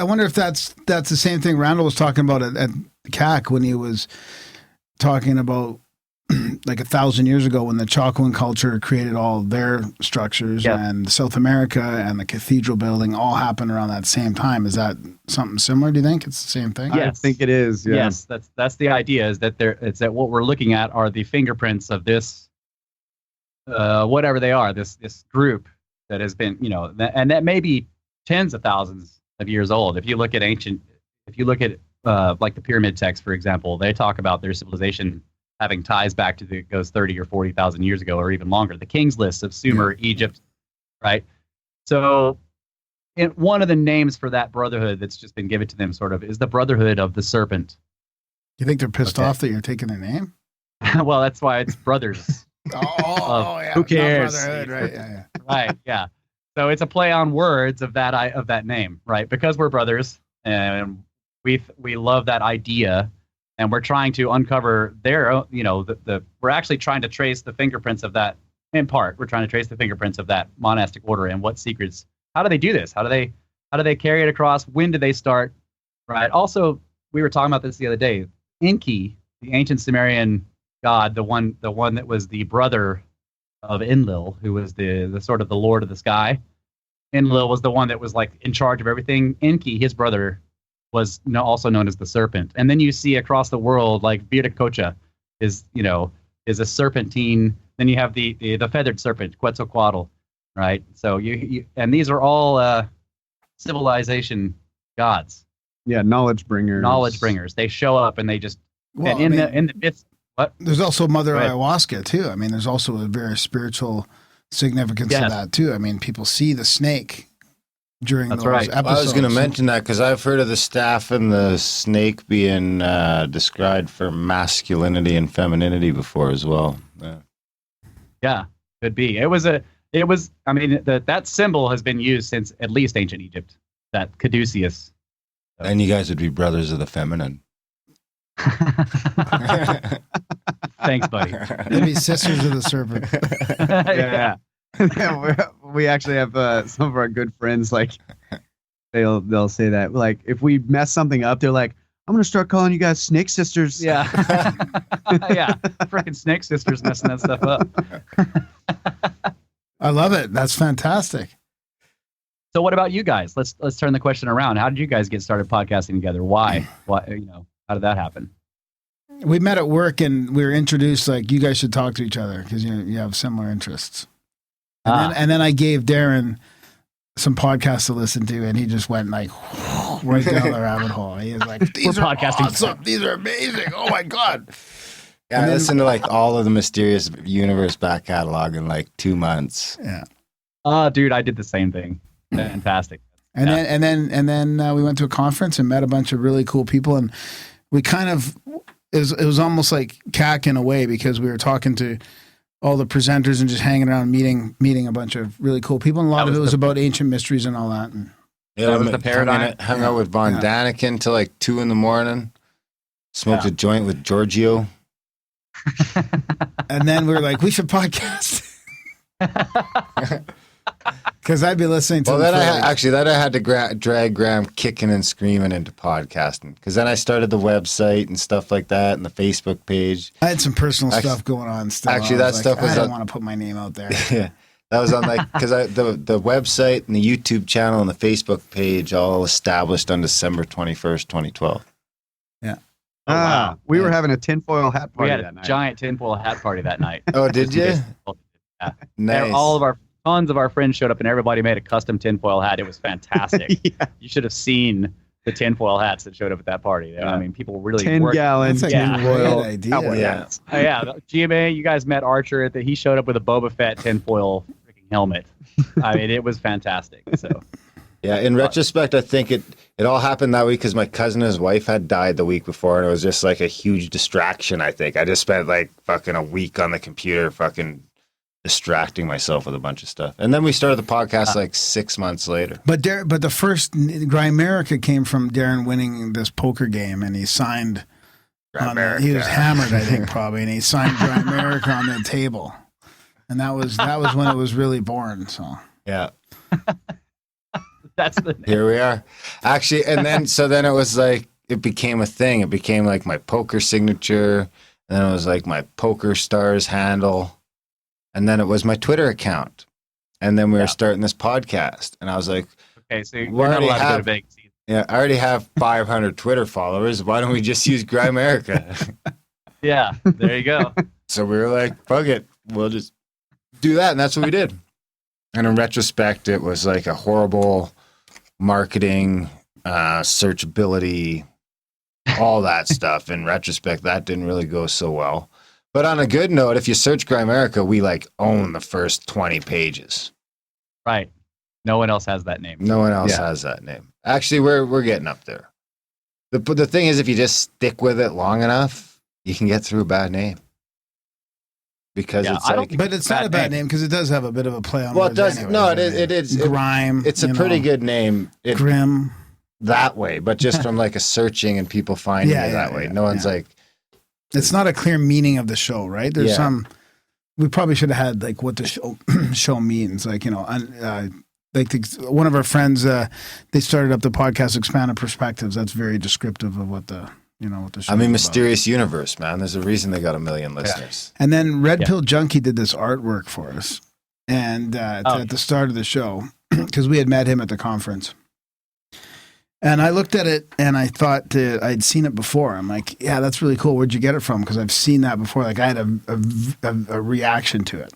wonder if that's the same thing Randall was talking about at CAC when he was talking about like 1,000 years ago when the Chacoan culture created all their structures, and South America and the cathedral building all happened around that same time. Is that something similar? Do you think it's the same thing? Yes. I think it is. Yeah. Yes, that's the idea. Is that it's that what we're looking at are the fingerprints of this, whatever they are, this group that has been, and that may be tens of thousands of years old. If you look at like the pyramid texts, for example, they talk about their civilization having ties back to goes 30 or 40,000 years ago, or even longer. The King's List of Sumer, Egypt, right? So one of the names for that brotherhood that's just been given to them sort of is the Brotherhood of the Serpent. You think they're pissed off that you're taking their name? Well, that's why it's brothers. Yeah. Who cares? Brotherhood, right? Yeah. Right, yeah. So it's a play on words of that name, right? Because we're brothers and we love that idea. And we're trying to uncover we're actually trying to trace the fingerprints of that, in part, we're trying to trace the fingerprints of that monastic order and what secrets, how do they do this? How do they carry it across? When do they start? Right. Also, we were talking about this the other day. Enki, the ancient Sumerian god, the one that was the brother of Enlil, who was the sort of the lord of the sky. Enlil was the one that was like in charge of everything. Enki, his brother, was also known as the Serpent. And then you see across the world, like Viracocha is a serpentine. Then you have the feathered serpent, Quetzalcoatl, right? So and these are all civilization gods. Yeah, knowledge bringers. They show up and they just in the midst. What? There's also Mother Ayahuasca too. I mean, there's also a very spiritual significance to that too. I mean, people see the snake during those episodes. I was going to mention that because I've heard of the staff and the snake being described for masculinity and femininity before as well. Yeah, could be. I mean, that symbol has been used since at least ancient Egypt, that caduceus. So. And you guys would be brothers of the feminine. Thanks, buddy. They'd be sisters of the serpent. Yeah. We actually have some of our good friends, like they'll say that. Like if we mess something up, they're like, I'm gonna start calling you guys Snake Sisters. Yeah. Yeah. Freaking Snake Sisters messing that stuff up. I love it. That's fantastic. So what about you guys? Let's turn the question around. How did you guys get started podcasting together? Why? How did that happen? We met at work and we were introduced like you guys should talk to each other because you have similar interests. And then I gave Darren some podcasts to listen to, and he just went like right down the rabbit hole. He was like, "These are podcasting awesome. These are amazing. Oh my god!" Yeah, I listened to like all of the Mysterious Universe back catalog in like 2 months. Yeah. Dude, I did the same thing. Fantastic. And then we went to a conference and met a bunch of really cool people, and we kind of it was almost like CAC in a way because we were talking to all the presenters and just hanging around meeting a bunch of really cool people. And a lot of it was about ancient mysteries and all that. And yeah, that was the paradigm. Hung out with Von Daniken till like 2 a.m. Smoked a joint with Giorgio. And then we were like, we should podcast. Because I'd be listening to. Well, then I had to drag Graham kicking and screaming into podcasting. Because then I started the website and stuff like that, and the Facebook page. I had some personal stuff going on. Still, actually, that stuff was. I don't want to put my name out there. Yeah, that was on like because the website and the YouTube channel and the Facebook page all established on December 21st, 2012. Yeah. Oh, wow. We were having a tinfoil hat party. We had that a night. giant tinfoil hat party that night. Oh, did you? Yeah. Nice. Tons of our friends showed up, and everybody made a custom tinfoil hat. It was fantastic. Yeah. You should have seen the tinfoil hats that showed up at that party. I mean, people really 10-gallon tinfoil idea. cowboy Yeah. hats. Yeah, GMA. You guys met Archer he showed up with a Boba Fett tinfoil freaking helmet. I mean, it was fantastic. So. Yeah, in retrospect, I think it all happened that week because my cousin and his wife had died the week before, and it was just like a huge distraction, I think. I just spent like fucking a week on the computer fucking distracting myself with a bunch of stuff. And then we started the podcast like 6 months later. But the first Grimerica came from Darren winning this poker game, and he signed he was hammered, I think, probably, and he signed Grimerica on the table. And that was when it was really born. So yeah. That's the Here we are. Actually, and then it was like it became a thing. It became like my poker signature, and then it was like my Poker Stars handle, and then it was my Twitter account. And then we were starting this podcast, and I was like, okay, so you're not allowed to go to Vegas either. Yeah, I already have 500 Twitter followers. Why don't we just use Grimerica? Yeah, there you go. So we were like, fuck it. We'll just do that. And that's what we did. And in retrospect, it was like a horrible marketing, searchability, all that stuff. In retrospect, that didn't really go so well. But on a good note, if you search Grimerica, we like own the first 20 pages. Right. No one else has that name. No one else has that name. Actually, we're getting up there. The thing is, if you just stick with it long enough, you can get through a bad name. Because it's like, but it's not a bad name because it does have a bit of a play on. Well, it does. Anyways, No, it is. Grime. It's a pretty good name. Grim. That way, but just from like a searching and people finding it that way. No one's like. It's not a clear meaning of the show, right? There's some. We probably should have had like what the show means, like one of our friends. They started up the podcast Expanded Perspectives. That's very descriptive of what the show. I mean, Mysterious Universe, man. There's a reason they got 1 million listeners. And then Red Pill Junkie did this artwork for us, and at the start of the show, because we had met him at the conference. And I looked at it and I thought I'd seen it before. I'm like, yeah, that's really cool. Where'd you get it from? Because I've seen that before. Like I had a reaction to it.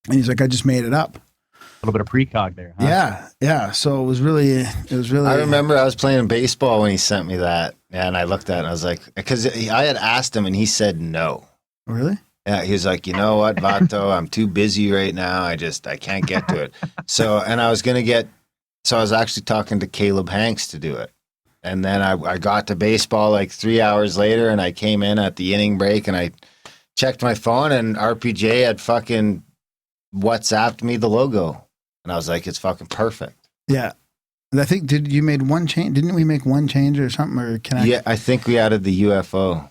And he's like, I just made it up. A little bit of precog there. Huh? Yeah. So it was really. I remember I was playing baseball when he sent me that, and I looked at it and I was like, because I had asked him and he said no. Really? Yeah, he was like, you know what, Vato, I'm too busy right now. I can't get to it. So I was actually talking to Caleb Hanks to do it. And then I got to baseball like 3 hours later, and I came in at the inning break and I checked my phone, and RPJ had fucking WhatsApped me the logo. And I was like, it's fucking perfect. Yeah. And I think, you made one change? Didn't we make one change or something? Or Yeah, I think we added the UFO.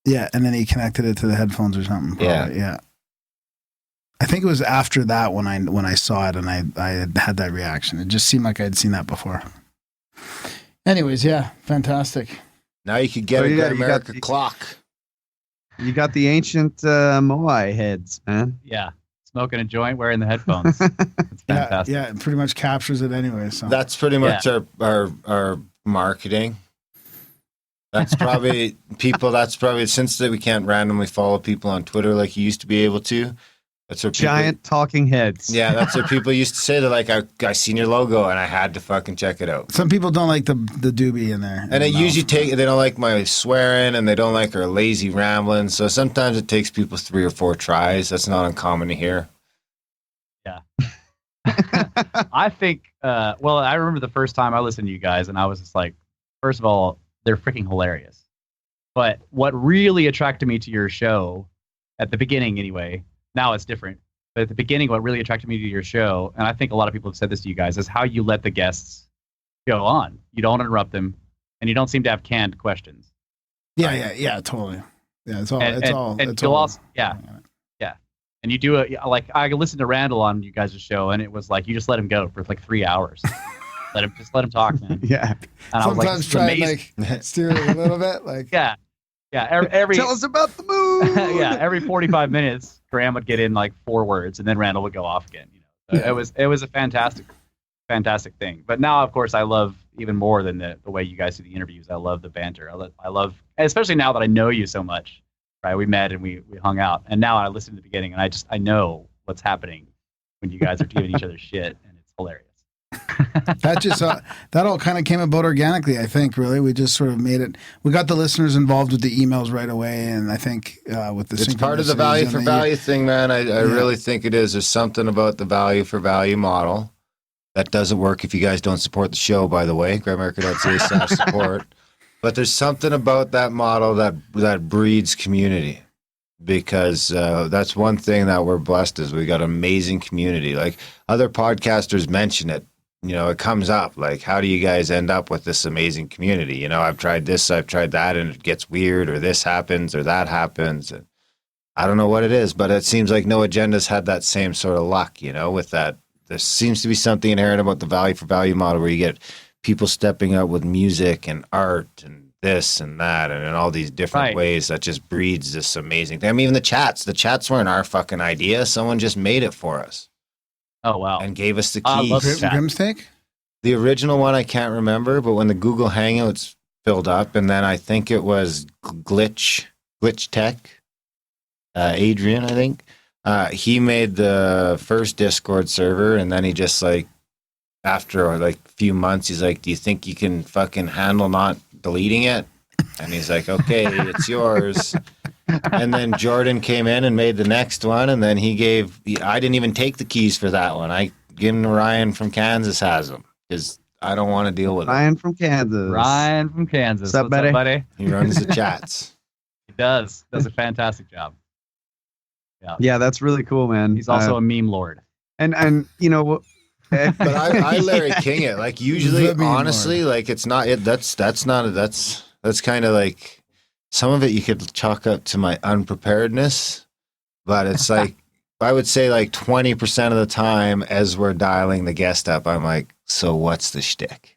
Yeah, and then he connected it to the headphones or something. Probably. Yeah. I think it was after that when I saw it and I had that reaction. It just seemed like I'd seen that before. Anyways, yeah, fantastic. Now you could get a Great America clock. You got the ancient Moai heads, man. Yeah. Smoking a joint, wearing the headphones. It's fantastic. Yeah, it pretty much captures it anyway. So that's pretty much our marketing. That's probably since that we can't randomly follow people on Twitter like you used to be able to. That's what giant talking heads. Yeah, that's what people used to say. They're like, I seen your logo and I had to fucking check it out. Some people don't like the doobie in there. And it usually they don't like my swearing and they don't like our lazy rambling. So sometimes it takes people 3 or 4 tries. That's not uncommon to hear. Yeah. I think, I remember the first time I listened to you guys and I was just like, first of all, they're freaking hilarious. But what really attracted me to your show, at the beginning anyway, now it's different. But at the beginning, what really attracted me to your show, and I think a lot of people have said this to you guys, is how you let the guests go on. You don't interrupt them, and you don't seem to have canned questions. Yeah, totally. Yeah, it's all. Yeah. And you do it like I listened to Randall on you guys' show, and it was like you just let him go for like 3 hours. let him talk, man. Yeah. And sometimes try and like steer it a little bit, like yeah. Every tell us about the moon. Yeah, every 45 minutes, Graham would get in like 4 words, and then Randall would go off again. So it was a fantastic thing. But now, of course, I love even more than the way you guys do the interviews. I love the banter. I love, especially now that I know you so much. Right, we met and we hung out, and now I listen to the beginning, and I know what's happening when you guys are giving each other shit, and it's hilarious. That all kind of came about organically, I think. Really, we just sort of made it. We got the listeners involved with the emails right away, and I think with the it's part of the value for value thing, man. I really think it is. There's something about the value for value model that doesn't work if you guys don't support the show. By the way, GrandAmerica.ca/support. But there's something about that model that breeds community, because that's one thing that we're blessed is we got an amazing community. Like other podcasters mention it, it comes up like, how do you guys end up with this amazing community? I've tried this, I've tried that, and it gets weird, or this happens, or that happens. And I don't know what it is, but it seems like No Agenda's had that same sort of luck, with that. There seems to be something inherent about the value for value model where you get people stepping up with music and art and this and that and in all these different ways that just breeds this amazing thing. I mean, even the chats weren't our fucking idea. Someone just made it for us. Oh, wow. And gave us the keys. Grimstick? The original one I can't remember, but when the Google Hangouts filled up, and then I think it was Glitch Tech, Adrian, I think, he made the first Discord server, and then he just after like a few months, he's like, do you think you can fucking handle not deleting it? And he's like, okay, it's yours. And then Jordan came in and made the next one. And then I didn't even take the keys for that one. I give him to Ryan from Kansas has them because I don't want to deal with Ryan from Kansas. What's up, buddy? He runs the chats. He does a fantastic job. Yeah, that's really cool, man. He's also a meme lord. And but I Larry King it. Like usually, honestly, like it's not it. That's kind of like some of it you could chalk up to my unpreparedness, but it's like I would say like 20% of the time as we're dialing the guest up, I'm like, so what's the shtick?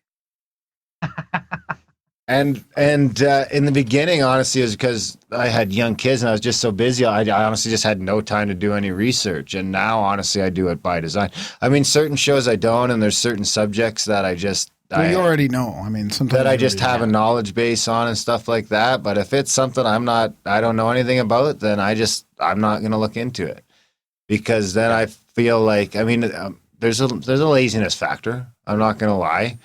And in the beginning, honestly, it was because I had young kids and I was just so busy. I honestly just had no time to do any research. And now, honestly, I do it by design. I mean, certain shows I don't, and there's certain subjects that I just... you already know. I mean, sometimes... That I just have a knowledge base on and stuff like that. But if it's something I don't know anything about, then I'm not going to look into it. Because then I feel like, I mean, there's a laziness factor. I'm not going to lie.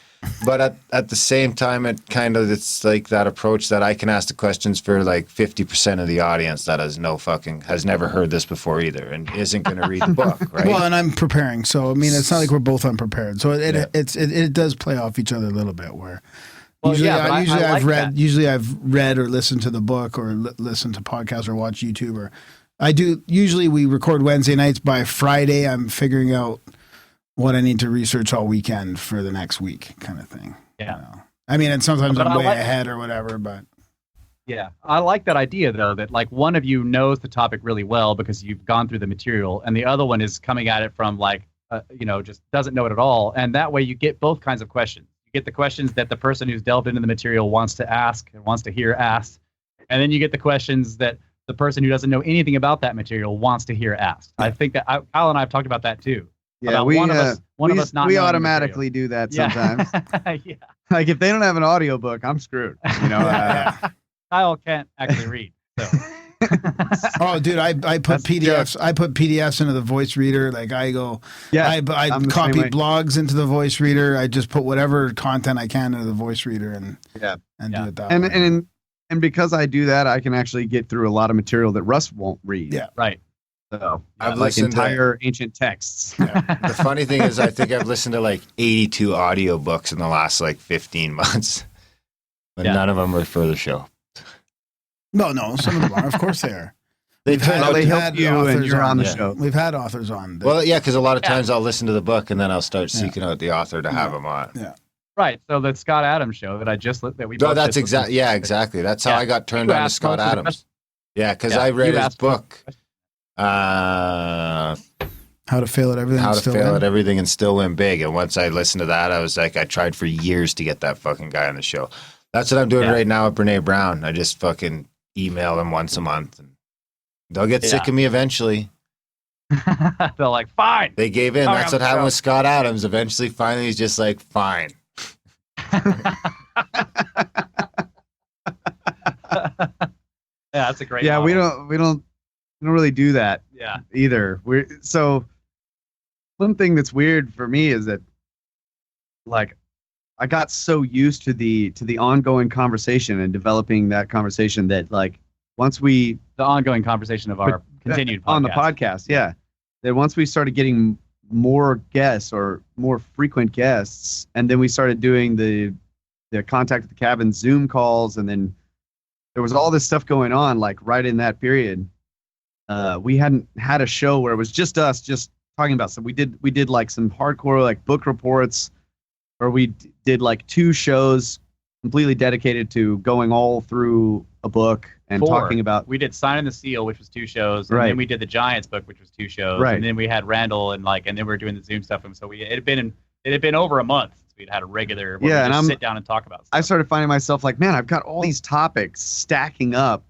But at the same time, it's like that approach that I can ask the questions for like 50% of the audience that has never heard this before either and isn't going to read the book, right? Well, and I'm preparing, so I mean, it's not like we're both unprepared. So it does play off each other a little bit. Where usually I've read or listened to the book or listened to podcasts or watch YouTube or I do. Usually we record Wednesday nights. By Friday, I'm figuring out what I need to research all weekend for the next week kind of thing. Yeah. I mean, and sometimes I'm way ahead or whatever, but. Yeah, I like that idea though. That like one of you knows the topic really well because you've gone through the material, and the other one is coming at it from like just doesn't know it at all. And that way, you get both kinds of questions. You get the questions that the person who's delved into the material wants to ask and wants to hear asked, and then you get the questions that the person who doesn't know anything about that material wants to hear asked. I think that Kyle and I have talked about that too. Yeah, one of us not we knowing the automatically do that sometimes. yeah. Like if they don't have an audiobook, I'm screwed. You know. Kyle can't actually read. So. Oh, dude, I put PDFs. I put PDFs into the voice reader. Like I go, I copy blogs into the voice reader. I just put whatever content I can into the voice reader and do it that way. And because I do that, I can actually get through a lot of material that Russ won't read. Yeah, right. So I've like entire ancient texts. Yeah. The funny thing is, I think I've listened to like 82 audiobooks in the last like 15 months, but none of them were for the show. No, some of them are. Of course they are. They help you and you're on the show. We've had authors on. Well, yeah, because a lot of times I'll listen to the book and then I'll start seeking out the author to have them on. Yeah. Right. So the Scott Adams show that I just that we. No, that's exactly. Yeah, exactly. That's how I got turned on to Scott Adams. Yeah, because I read his book. How to Fail at Everything. How to Fail at Everything and Still Win Big. And once I listened to that, I was like, I tried for years to get that fucking guy on the show. That's what I'm doing right now with Brene Brown. I just fucking email them once a month, and they'll get sick of me eventually. They're like, fine. They gave in. That's what happened with Scott Adams. Eventually, finally, he's just like, fine. That's a great. Yeah, model. we don't really do that. Yeah. Either so. One thing that's weird for me is that, like, I got so used to the ongoing conversation and developing that conversation that, like, once the ongoing conversation of our continued podcast. On the podcast, that once we started getting more guests or more frequent guests, and then we started doing the Contact at the Cabin Zoom calls, and then there was all this stuff going on, like right in that period. We hadn't had a show where it was just us, just talking about stuff. We did like some hardcore like book reports, or we did like 2 shows completely dedicated to going all through a book and talking about. We did Sign and the Seal, which was 2 shows, and then we did the Giants book, which was 2 shows, and then we had Randall and then we were doing the Zoom stuff, and so it had been over a month since we'd had a regular sit down and talk about stuff. I started finding myself like, man, I've got all these topics stacking up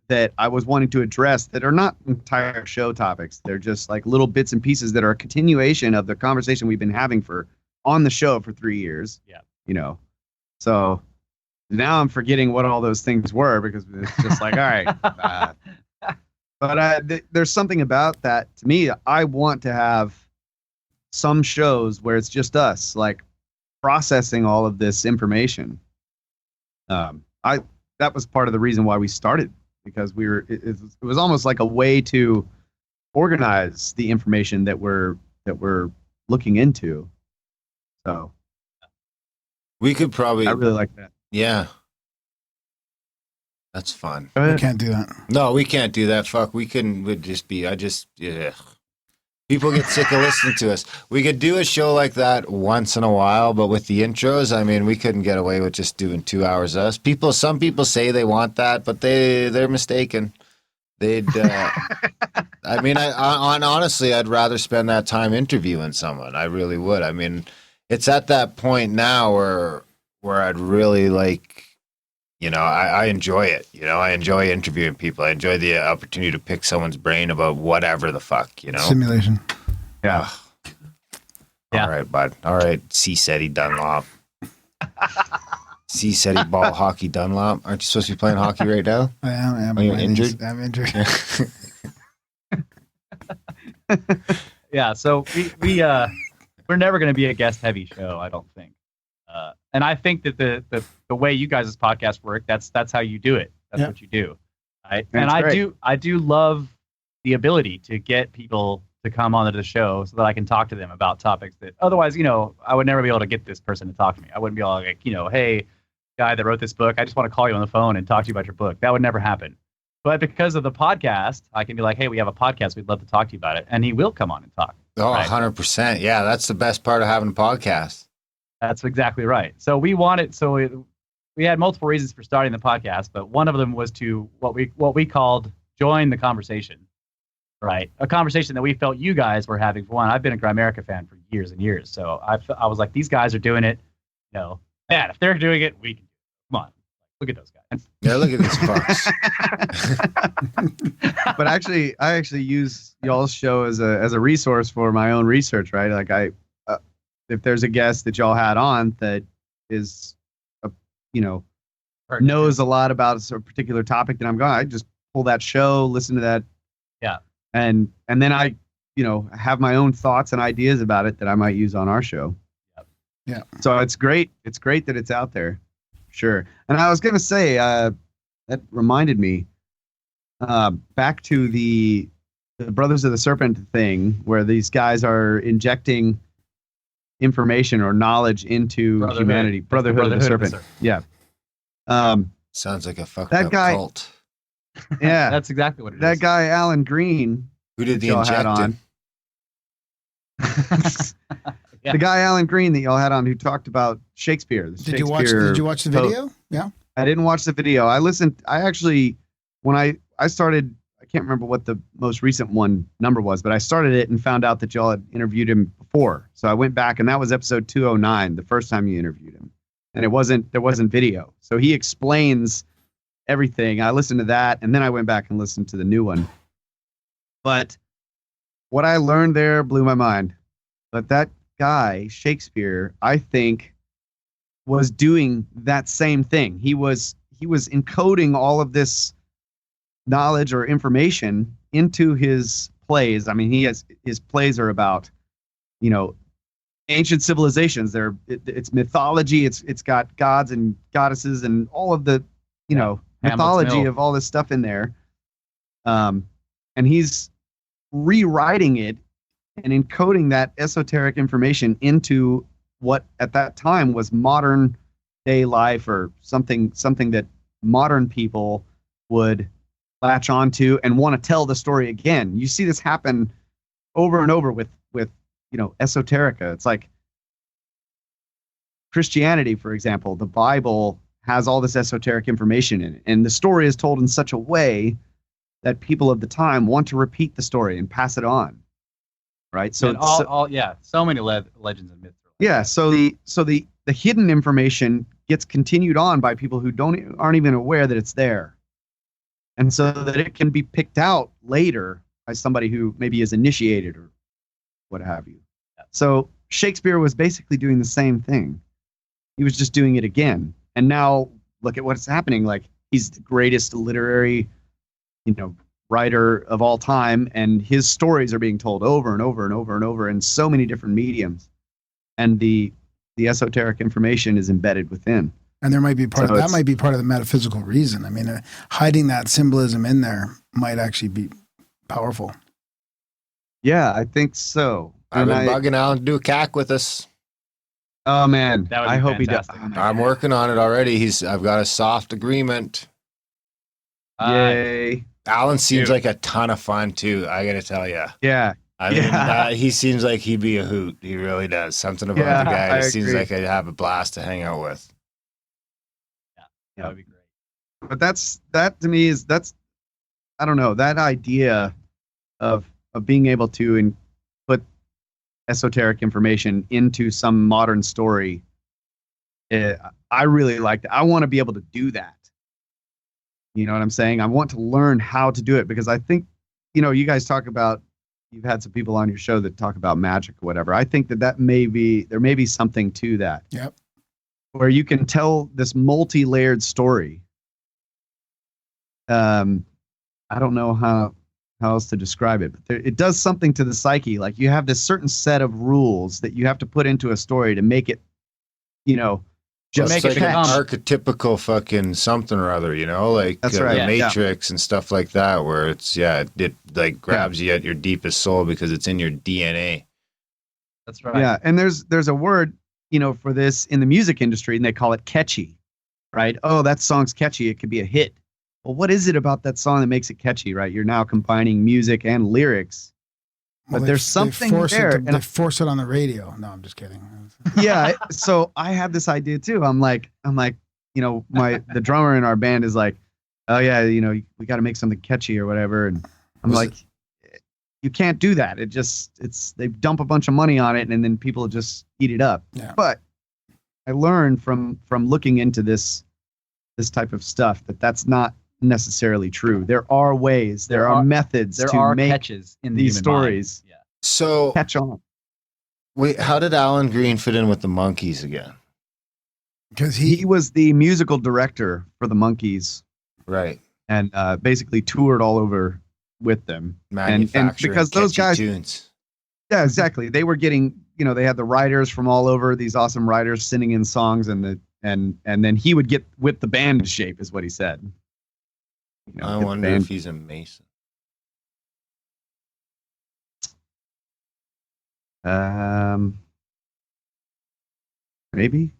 that I was wanting to address that are not entire show topics. They're just like little bits and pieces that are a continuation of the conversation we've been having on the show for 3 years. Yeah. You know, so now I'm forgetting what all those things were because it's just like, all right. But there's something about that to me. I want to have some shows where it's just us, like processing all of this information. That was part of the reason why we started, because it was almost like a way to organize the information that we're looking into. So we could probably. I really like that. Yeah, that's fun. We can't do that. No, we can't do that. Fuck, we couldn't. Would just be. People get sick of listening to us. We could do a show like that once in a while, but with the intros, I mean, we couldn't get away with just doing 2 hours of us. Some people say they want that, but they're mistaken. They'd. I mean, honestly, I'd rather spend that time interviewing someone. I really would. I mean, it's at that point now where I'd really like. You know, I enjoy it. You know, I enjoy interviewing people. I enjoy the opportunity to pick someone's brain about whatever the fuck, you know. Simulation. Yeah. All right, bud. All right, C-Seti Dunlop. C-Seti ball hockey Dunlop. Aren't you supposed to be playing hockey right now? I am. Are you injured? I'm injured. Yeah, so we're never going to be a guest-heavy show, I don't think. And I think that the way you guys' podcast work, that's how you do it. That's what you do. Right? And I do love the ability to get people to come onto the show so that I can talk to them about topics that otherwise, you know, I would never be able to get this person to talk to me. I wouldn't be all like, you know, hey, guy that wrote this book, I just want to call you on the phone and talk to you about your book. That would never happen. But because of the podcast, I can be like, hey, we have a podcast. We'd love to talk to you about it. And he will come on and talk. Oh, right? 100%. Yeah, that's the best part of having a podcast. That's exactly right. So we want it. So we had multiple reasons for starting the podcast, but one of them was to what we called join the conversation, right? A conversation that we felt you guys were having. For one, I've been a Grimerica fan for years and years, so I was like, these guys are doing it. You know, man, if they're doing it, we can. Come on, look at those guys. Yeah, look at these fucks. But actually, I actually use y'all's show as a resource for my own research, right? Like if there's a guest that y'all had on that is, knows a lot about a particular topic that I'm going, I just pull that show, listen to that. Yeah. And then I, have my own thoughts and ideas about it that I might use on our show. Yep. Yeah. So it's great. It's great that it's out there. Sure. And I was going to say, that reminded me, back to the Brothers of the Serpent thing, where these guys are injecting information or knowledge into humanity. Brotherhood of the Serpent. Yeah. Sounds like a fucked that up guy, cult. Yeah. That's exactly what it is. That guy, Alan Green. Who did the y'all had injecting? on. Yeah. The guy, Alan Green, that y'all had on, who talked about Shakespeare. Did you watch the video? Yeah. I didn't watch the video. I listened. I actually, when I started, I can't remember what the most recent number was, but I started it and found out that y'all had interviewed him before. So I went back, and that was episode 209, the first time you interviewed him. And there wasn't video. So he explains everything. I listened to that, and then I went back and listened to the new one. But what I learned there blew my mind. But that guy, Shakespeare, I think, was doing that same thing. He was encoding all of this knowledge or information into his plays. I mean, his plays are about, ancient civilizations. It's mythology. It's got gods and goddesses and all of the, mythology of all this stuff in there. And he's rewriting it and encoding that esoteric information into what at that time was modern day life, or something that modern people would latch onto and want to tell the story again. You see this happen over and over with esoterica. It's like Christianity, for example. The Bible has all this esoteric information in it, and the story is told in such a way that people of the time want to repeat the story and pass it on. Right. So so many legends and myths. Yeah. So the hidden information gets continued on by people who aren't even aware that it's there, and so that it can be picked out later by somebody who maybe is initiated or what have you. Yeah. So Shakespeare was basically doing the same thing. He was just doing it again. And now look at what's happening. Like, he's the greatest literary, writer of all time, and his stories are being told over and over and over and over in so many different mediums, and the esoteric information is embedded within. And there might be that might be part of the metaphysical reason. I mean, hiding that symbolism in there might actually be powerful. Yeah, I think so. I've been bugging Alan to do a CAC with us. Oh man, I hope fantastic. he does. I'm working on it already. I've got a soft agreement. Yay. Alan seems like a ton of fun too, I gotta tell you. Yeah. I mean, he seems like he'd be a hoot. He really does. Something about the guy that seems like I'd have a blast to hang out with. Yeah, that would be great. But that to me is, I don't know, that idea of being able to put esoteric information into some modern story. I really like that. I want to be able to do that. You know what I'm saying? I want to learn how to do it, because I think, you guys talk about, you've had some people on your show that talk about magic or whatever. I think there may be something to that. Yep. Where you can tell this multi-layered story. I don't know how else to describe it, but it does something to the psyche. Like, you have this certain set of rules that you have to put into a story to make it, just make like it an come. archetypical fucking something or other, like That's right. The Matrix and stuff like that, where it's it like grabs you at your deepest soul because it's in your DNA. That's right. Yeah, and there's a word for this in the music industry, and they call it catchy, right? Oh, that song's catchy. It could be a hit. Well, what is it about that song that makes it catchy, right? You're now combining music and lyrics. But there's something there. They force it on the radio. No, I'm just kidding. Yeah. So I have this idea too. I'm like, the drummer in our band is like, oh yeah, we got to make something catchy or whatever. And I'm like, you can't do that. They dump a bunch of money on it and then people just eat it up. Yeah. But I learned from looking into this type of stuff that's not necessarily true. There are ways, there are methods to make catches in these stories. Yeah. So catch on. wait, how did Alan Green fit in with the Monkees again? Because He was the musical director for the Monkees Right. and basically toured all over with them. And because those guys, tunes. yeah, exactly. They were getting, they had the writers from all over, these awesome writers singing in songs, and then he would whip the band to shape, is what he said. I wonder if he's a Mason. Maybe.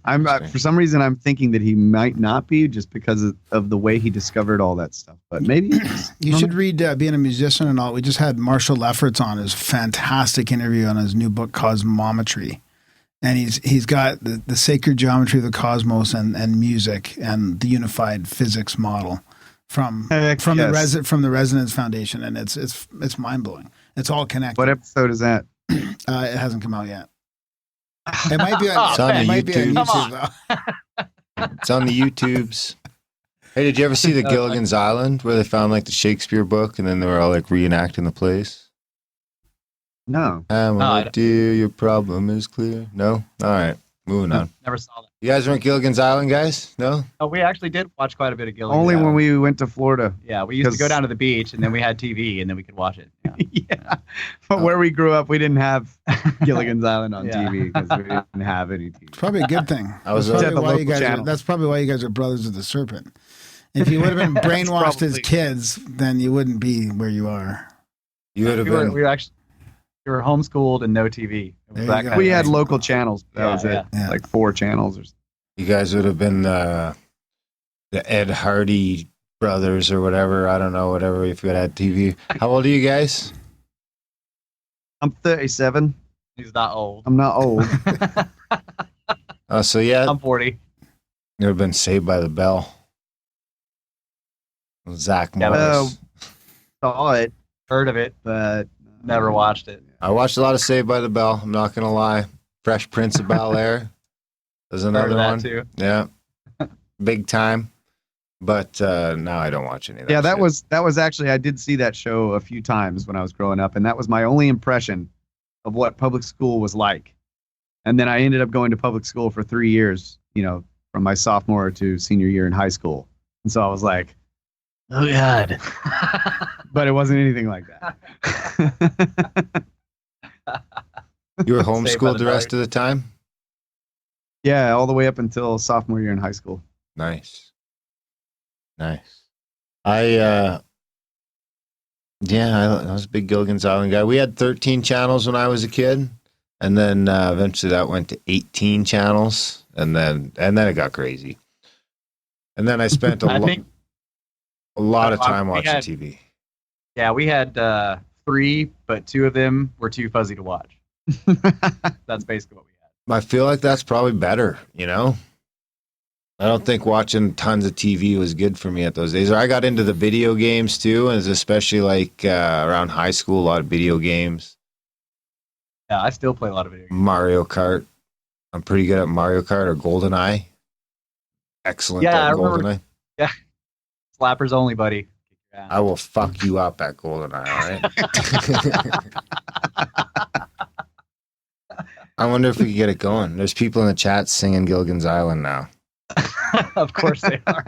I'm for some reason I'm thinking that he might not be, just because of the way he discovered all that stuff. But maybe you should read Being a Musician and All. We just had Marshall Lefferts on his fantastic interview on his new book Cosmometry, and he's got the sacred geometry of the cosmos and music and the unified physics model from the Resonance Foundation, and it's mind blowing. It's all connected. What episode is that? It hasn't come out yet. It might be on, It's on the YouTube. though. It's on the YouTubes. Hey, did you ever see the Gilligan's Island where they found like the Shakespeare book and then they were all like reenacting the plays? No. Dear, your problem is clear. No? All right. Moving on. Never saw that. You guys weren't Gilligan's Island guys? No? Oh, we actually did watch quite a bit of Gilligan's Only Island. when we went to Florida. Yeah, we used to go down to the beach, and then we had TV, and then we could watch it. Yeah. Yeah. But where we grew up, we didn't have Gilligan's Island on Yeah. TV because we didn't have any TV. It's probably a good thing. I was That's at probably the why you local guys channel. that's probably why you guys are brothers of the Serpent. If you would have been brainwashed as probably- kids, then you wouldn't be where you are. You would have We been. were homeschooled and no TV. It was There that you go. kind We of had thing. local channels. That Yeah, was it. yeah. Like 4 channels or something. You guys would have been the Ed Hardy brothers or whatever. I don't know, whatever, if you had TV. How old are you guys? I'm 37. He's not old. I'm not old. So yeah, I'm 40. you would have been Saved by the Bell. Zach Yeah, Morris. Saw it, Heard of it, but never watched it. I watched a lot of Saved by the Bell. I'm not going to lie. Fresh Prince of Bel-Air. There's Heard another of that one. too. Yeah. Big time. But now I don't watch any of that. Yeah, that shit. was actually, I did see that show a few times when I was growing up, and that was my only impression of what public school was like. And then I ended up going to public school for 3 years, from my sophomore to senior year in high school. And so I was like, oh God. But it wasn't anything like that. You were Saved by homeschooled the the rest of the time? Yeah, all the way up until sophomore year in high school. Nice. I was a big Gilligan's Island guy. We had 13 channels when I was a kid, and then eventually that went to 18 channels, and then it got crazy. And then I spent a lot of time watching TV. Yeah, we had 3, but 2 of them were too fuzzy to watch. That's basically what we had. I feel like that's probably better, I don't think watching tons of TV was good for me at those days. I got into the video games too, and especially like around high school, a lot of video games. Yeah, I still play a lot of video games. Mario Kart. I'm pretty good at Mario Kart or GoldenEye. Excellent Yeah, I at remember- GoldenEye. Slappers only, buddy. Yeah. I will fuck you up at GoldenEye, all right? I wonder if we could get it going. There's people in the chat singing Gilligan's Island now. Of course they are.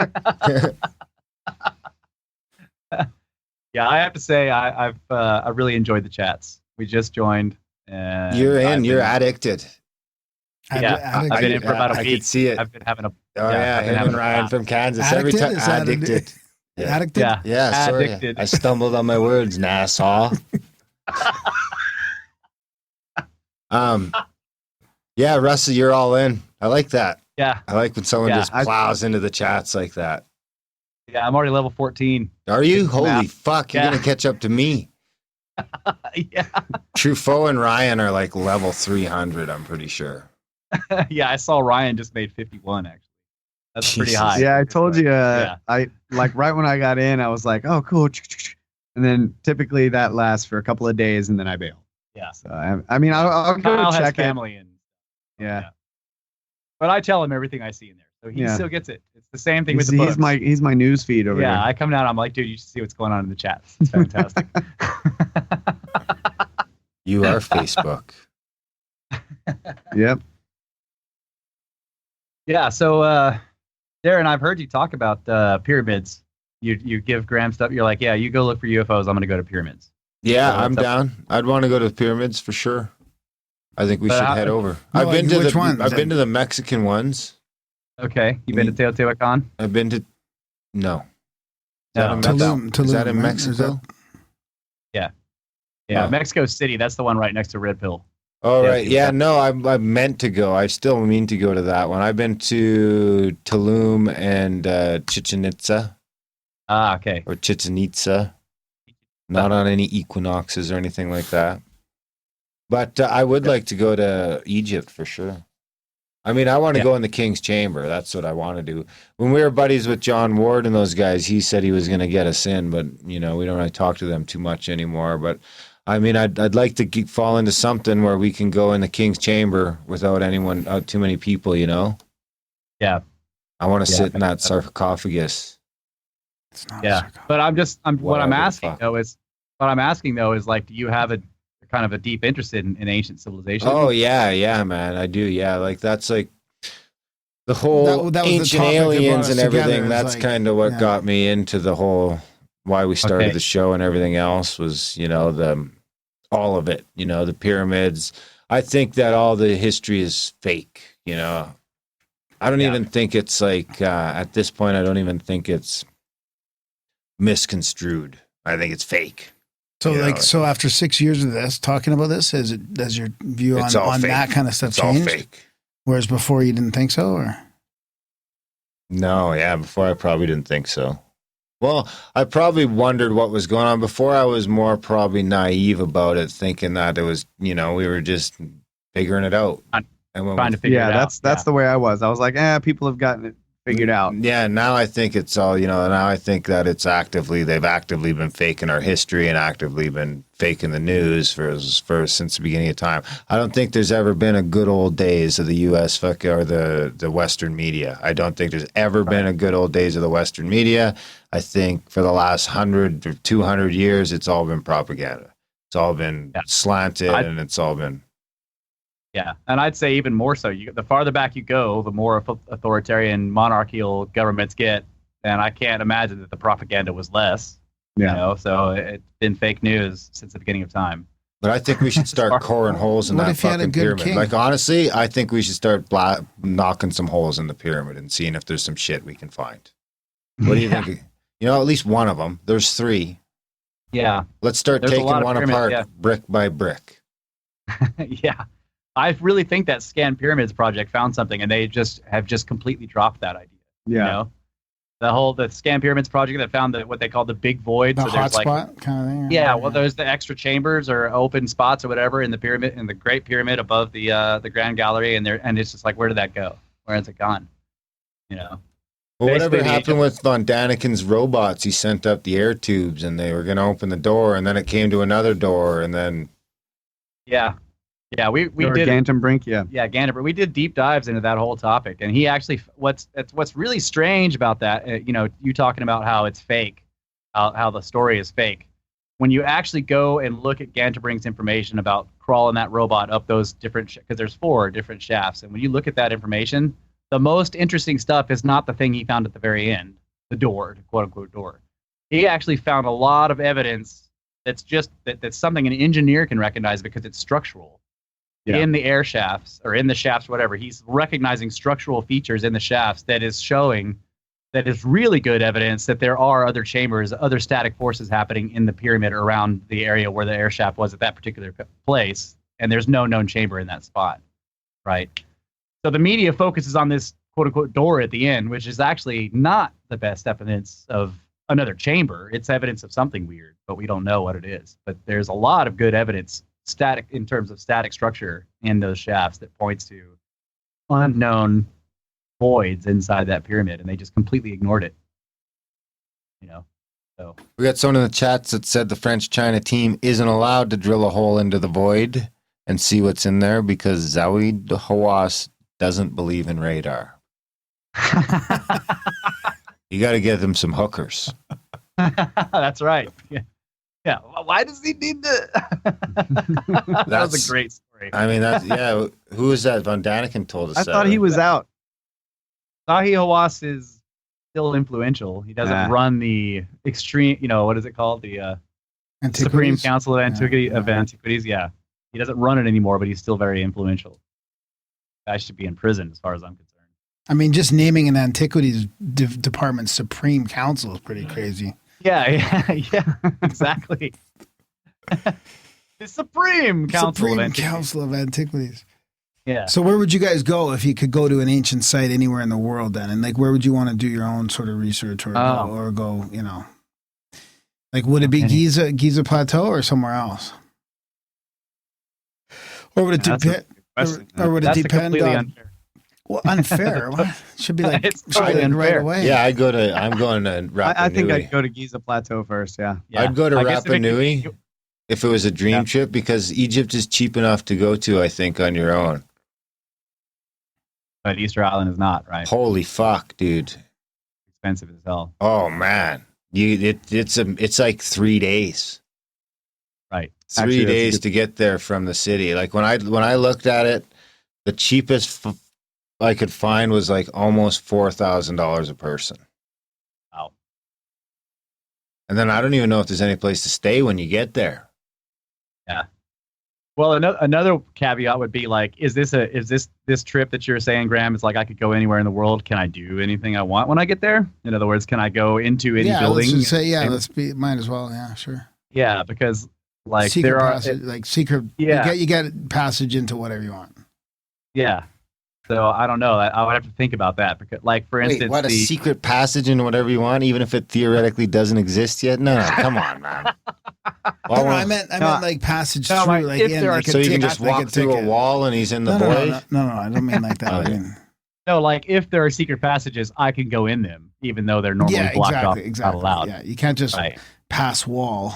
Yeah, I have to say I really enjoyed the chats. We just joined. And You're in. I've You're been- addicted. Yeah, I've been in for about a I week. could see it. I've been having a Oh yeah, yeah, I've been him having and a Ryan blast. from Kansas. Addicted? Every time Is that addicted. Yeah. Addicted? Yeah, Yeah, sorry. Addicted. I stumbled on my words, Nassau. Yeah, Russell, you're all in. I like that. Yeah, I like when someone Yeah, just plows into the chats like that. yeah. I'm already level 14. Are you? It's Holy math. fuck, you're Yeah. gonna catch up to me. Yeah, Truffaut and Ryan are like level 300, I'm pretty sure. yeah. I saw Ryan just made 51 actually. That's pretty Jesus. high. Yeah, I told you. Yeah. I like right when I got in, I was like, "Oh, cool," and then typically that lasts for a couple of days, and then I bail. Yeah. So I mean, I'll go Kyle to has check it. family and Yeah, but I tell him everything I see in there, so he Yeah. still gets it. It's the same thing he's, with the books. he's my news feed over yeah, there. I come down. I'm like, dude, you should see what's going on in the chat. It's fantastic. You are Facebook. Yep. Yeah. So, Darren, I've heard you talk about pyramids. You give Graham stuff. You're like, yeah, you go look for UFOs. I'm going to go to pyramids. Yeah, So I'm what's up? down. I'd want to go to the pyramids for sure. I think we But should how- head over. No, I've been to which ones? I've been to the Mexican ones. Okay. You been to Teotihuacan? I've been to no. Is that No, in that's- Mexico? Is that in right? Is Mexico? Yeah, Oh. Mexico City. That's the one right next to Red Pill. Oh Yeah, right, yeah. No, I meant to go. I still mean to go to that one. I've been to Tulum and Chichen Itza Ah, okay. or Chichen Itza. Not on any equinoxes or anything like that. But I would like to go to Egypt for sure. I mean, I want to Yeah. go in the King's Chamber. That's what I want to do. When we were buddies with John Ward and those guys, he said he was going to get us in, but we don't really talk to them too much anymore. But I mean, I'd like to fall into something where we can go in the King's Chamber without anyone, too many people. Yeah. I want to Yeah, sit in that that's- sarcophagus. It's not Yeah. But what I'm Whatever, asking fuck. though is like, do you have a kind of a deep interest in ancient civilization? Oh yeah, man, I do. Yeah, like that's like the whole That was the ancient topic that brought aliens us and together, everything. is That's like, kind of what yeah. got me into the whole why we started Okay. the show and everything else was the all of it. The pyramids. I think that all the history is fake. I don't Yeah. even think it's like at this point. I don't even think it's misconstrued. I think it's fake. So Yeah. so after 6 years of this, talking about this, has your view It's all on fake. that kind of stuff It's all changed? fake. Whereas before you didn't think so, or No, yeah, before I probably didn't think so. Well, I probably wondered what was going on. Before I was more probably naive about it, thinking that it was, we were just figuring it out. And when Trying to figure it out. That's the way I was. I was like, people have gotten it figured out. Yeah, now I think it's all, now I think that they've actively been faking our history and actively been faking the news for since the beginning of time. I don't think there's ever been a good old days of the U.S. or the Western media. I don't think there's ever been a good old days of the Western media. I think for the last 100 or 200 years, it's all been propaganda. It's all been slanted and it's all been. Yeah, and I'd say even more so. The farther back you go, the more authoritarian monarchical governments get, and I can't imagine that the propaganda was less. Yeah. So it's been fake news since the beginning of time. But I think we should start coring holes in What that if you had a fucking good pyramid. king? Like, honestly, I think we should start knocking some holes in the pyramid and seeing if there's some shit we can find. What do you think? At least one of them. There's 3. Yeah, Let's start There's a taking lot of one pyramids, apart yeah. brick by brick. yeah. I really think that Scan Pyramids project found something, and they have completely dropped that idea. Yeah. The Scan Pyramids project that found what they call the big void. the so there's hotspot kind of thing? Yeah, well, there's the extra chambers or open spots or whatever in the pyramid, in the Great Pyramid above the Grand Gallery, and it's just like, where did that go? Where has it gone? Well, whatever Basically, the happened with Von Daniken's robots? He sent up the air tubes, and they were going to open the door, and then it came to another door, and then Yeah, we Or did. Gantenbrink, yeah. Yeah, Ganderberg. We did deep dives into that whole topic, and he actually what's really strange about that, you talking about how it's fake, how the story is fake. When you actually go and look at Ganterbrink's information about crawling that robot up those different, because there's 4 different shafts, and when you look at that information, the most interesting stuff is not the thing he found at the very end, the door, the quote unquote door. He actually found a lot of evidence that's something an engineer can recognize because it's structural. Yeah. In the air shafts or in the shafts, whatever, he's recognizing structural features in the shafts that is showing that is really good evidence that there are other chambers, other static forces happening in the pyramid around the area where the air shaft was at that particular place, and there's no known chamber in that spot, right? So the media focuses on this quote-unquote door at the end, which is actually not the best evidence of another chamber. It's evidence of something weird, but we don't know what it is. But there's a lot of good evidence in terms of static structure in those shafts that points to unknown voids inside that pyramid, and they just completely ignored it. You know, so We got someone in the chats that said the French-China team isn't allowed to drill a hole into the void and see what's in there because Zawi Hawass doesn't believe in radar. You got to get them some hookers. that's right. Yeah. Yeah. Why does he need to? That was a great story. I mean, that's yeah. Who is that? Von Daniken told us. I thought he was out. Zahi Hawass is still influential. He doesn't run the extreme. You know, what is it called? The Supreme Council of Antiquities. Yeah, he doesn't run it anymore, but he's still very influential. I should be in prison, as far as I'm concerned. I mean, just naming an antiquities department Supreme Council is pretty crazy. Yeah, exactly. The Supreme Council of Antiquities. Yeah. So where would you guys go if you could go to an ancient site anywhere in the world then? And like, where would you want to do your own sort of research or go, you know, like, would it be Giza Plateau or somewhere else? Or would it depend? Or would it depend on? Unfair. Well, unfair. What? Should be like It's totally unfair. right away. Yeah, I'm going to Rapa I think Nui. I'd go to Giza Plateau first. Yeah. I'd go to I guess Rapa Nui if it was a dream trip because Egypt is cheap enough to go to, I think, on your own. But Easter Island is not, right? Holy fuck, dude. Expensive as hell. Oh man. It's like 3 days. Right. 3 days to get there from the city. Like when I looked at it, the cheapest I could find was like almost $4,000 a person. Wow. And then I don't even know if there's any place to stay when you get there. Yeah. Well, another caveat would be like, is this trip that you're saying, Graham? It's like I could go anywhere in the world. Can I do anything I want when I get there? In other words, can I go into any building? Let's just say, might as well. Yeah, sure. Yeah, because like secret there are passage, secret. Yeah. You get passage into whatever you want. Yeah. So I don't know. I would have to think about that because, like, for instance, what a secret passage into whatever you want, even if it theoretically doesn't exist yet. No, come on, man. Well, I meant like passage through, like in, like so you can just walk through a wall and he's in the void. No, I don't mean like that. I mean, no, like if there are secret passages, I can go in them, even though they're normally blocked off, not allowed. Yeah, you can't just pass wall.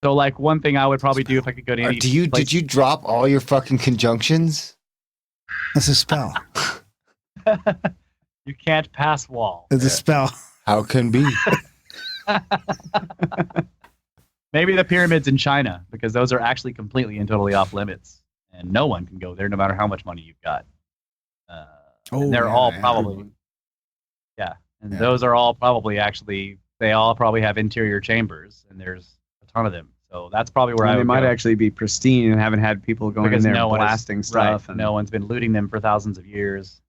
So, like, one thing I would probably do if I could go to any did you drop all your fucking conjunctions? That's a spell. You can't pass wall. It's a spell. How can be? Maybe the pyramids in China, because those are actually completely and totally off limits, and no one can go there, no matter how much money you've got. They're all probably, and those are all probably they all probably have interior chambers, and there's a ton of them. So that's probably where they might actually be pristine and haven't had people going in there blasting stuff. And no one's been looting them for thousands of years.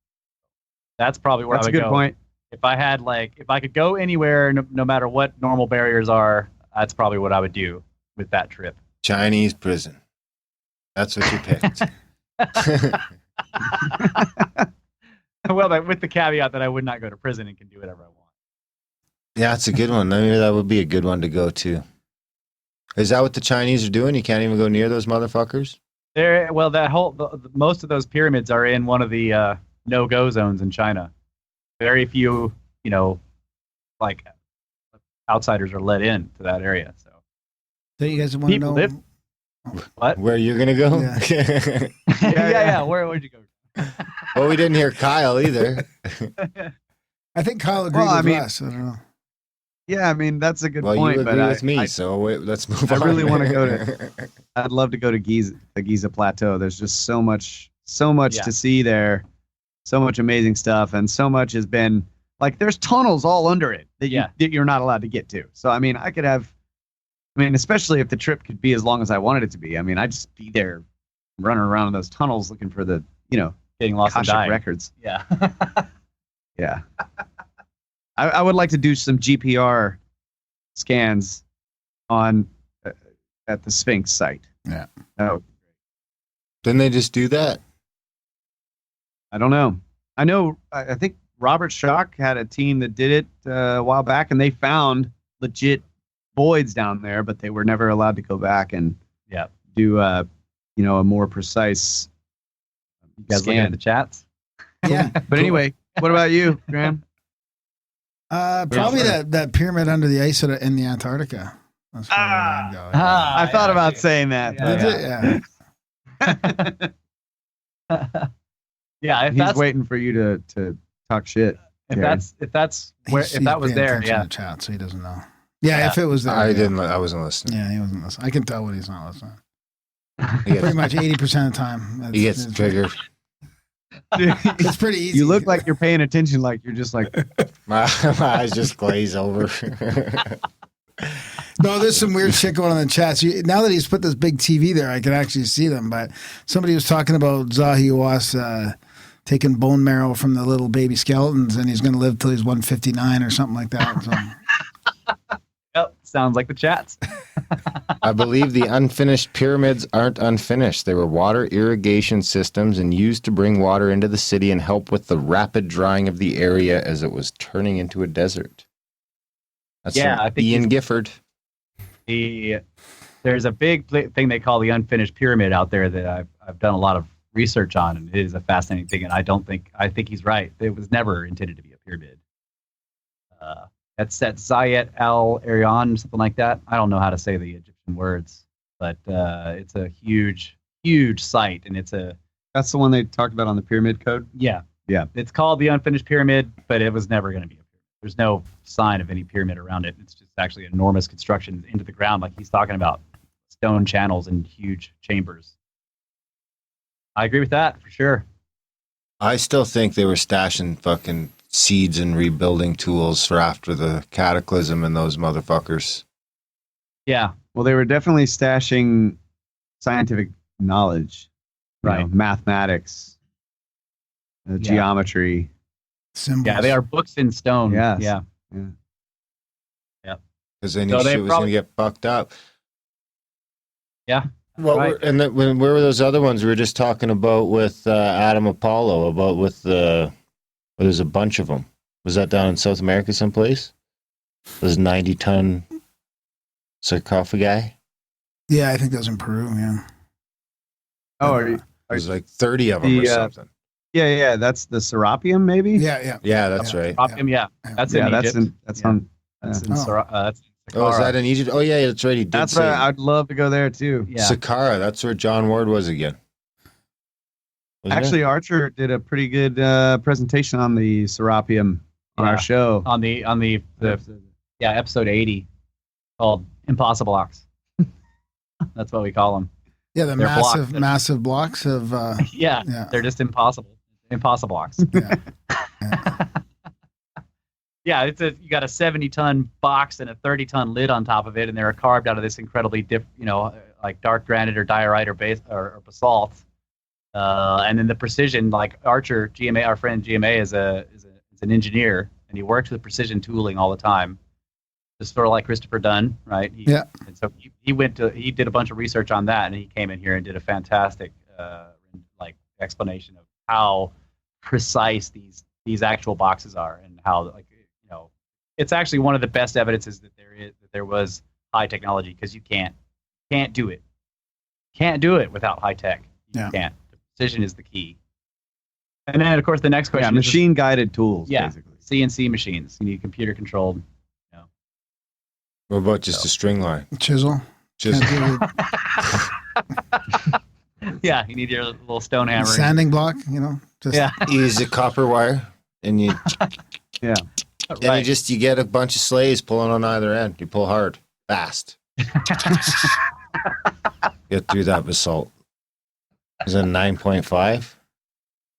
That's probably where I would go. That's a good point. If I could go anywhere, no matter what normal barriers are, that's probably what I would do with that trip. Chinese prison. That's what you picked. Well, with the caveat that I would not go to prison and can do whatever I want. Yeah, that's a good one. Maybe that would be a good one to go to. Is that what the Chinese are doing? You can't even go near those motherfuckers? Most of those pyramids are in one of the no-go zones in China. Very few, like outsiders are let in to that area. So, you guys want to know what? Where you're gonna go? Yeah. yeah. Where'd you go? Well, we didn't hear Kyle either. I think Kyle agreed with us. I don't know. Yeah, I mean that's a good point. Well, you agree but with me, so let's move on. I really want to go to. I'd love to go to the Giza Plateau. There's just so much to see there, so much amazing stuff, and so much has been like there's tunnels all under it that you're not allowed to get to. So I mean, especially if the trip could be as long as I wanted it to be. I mean, I'd just be there, running around in those tunnels looking for the getting lost and dying records. Yeah, yeah. I would like to do some GPR scans on at the Sphinx site. Yeah. Oh, didn't they just do that? I don't know. I know. I think Robert Schock had a team that did it a while back, and they found legit voids down there, but they were never allowed to go back and do a more precise. You guys looking at the chats? Yeah. But anyway. What about you, Graham? Probably that pyramid under the ice in the Antarctica. That's where I'd go. I thought about saying that. Yeah. He's waiting for you to talk shit. If that was there, in the chat, so he doesn't know. Yeah, if it was there. I wasn't listening. Yeah, he wasn't listening. I can tell when he's not listening. Pretty much 80% of the time. He gets triggered. It's pretty easy. You look like you're paying attention, like you're just like my eyes just glaze over. No, there's some weird shit going on in the chat. Now that he's put this big TV there, I can actually see them. But somebody was talking about Zahi Hawass taking bone marrow from the little baby skeletons, and he's going to live till he's 159 or something like that. So. Yep, sounds like the chats. I believe the unfinished pyramids aren't unfinished. They were water irrigation systems and used to bring water into the city and help with the rapid drying of the area as it was turning into a desert. That's I think Ian Gifford. There's a big thing they call the unfinished pyramid out there that I've done a lot of research on, and it is a fascinating thing. And I think he's right. It was never intended to be a pyramid. That's Zayat al-Aryan, something like that. I don't know how to say the Egyptian words, but it's a huge, huge site, and that's the one they talked about on the Pyramid Code. Yeah. Yeah. It's called the unfinished pyramid, but it was never going to be a pyramid. There's no sign of any pyramid around it. It's just actually enormous construction into the ground, like he's talking about, stone channels and huge chambers. I agree with that for sure. I still think they were stashing fucking seeds and rebuilding tools for after the cataclysm and those motherfuckers. Yeah. Well, they were definitely stashing scientific knowledge, right? Mathematics, geometry, symbols. Yeah, they are books in stone. Yes. Yeah. Because they knew shit was going to get fucked up. Yeah. Well, right. where were those other ones we were just talking about with Adam Apollo, about with there's a bunch of them. Was that down in South America someplace? Those 90-ton sarcophagi? Yeah, I think that was in Peru, yeah. Oh, there's like 30 of them or something. Yeah, that's the Serapeum, maybe? Yeah, that's right. Serapeum, yeah. That's in Egypt. That's in Saqqara. Oh, is that in Egypt? Oh, yeah, that's right. That's right. I'd love to go there, too. Yeah. Saqqara, that's where John Ward was again. Actually, Archer did a pretty good presentation on the Serapeum on our show. On the episode 80, called Impossible Blocks. That's what we call them. Yeah, the massive blocks of. They're just impossible blocks. Yeah. You got a 70-ton box and a 30-ton lid on top of it, and they're carved out of this incredibly like dark granite or diorite or basalt. And then the precision, like Archer, GMA, our friend GMA is an engineer, and he works with precision tooling all the time, just sort of like Christopher Dunn, right? And so he did a bunch of research on that, and he came in here and did a fantastic explanation of how precise these actual boxes are, and how it's actually one of the best evidences that there was high technology, because you can't do it without high tech. You can't. Precision is the key. And then, of course, the next question is machine-guided tools, basically. CNC machines. You need computer-controlled. What about just a string line? Chisel. Yeah, you need your little stone hammer. Sanding block, Use a copper wire, and you... Yeah. And you get a bunch of slaves pulling on either end. You pull hard, fast. Get through that basalt. Is it 9.5?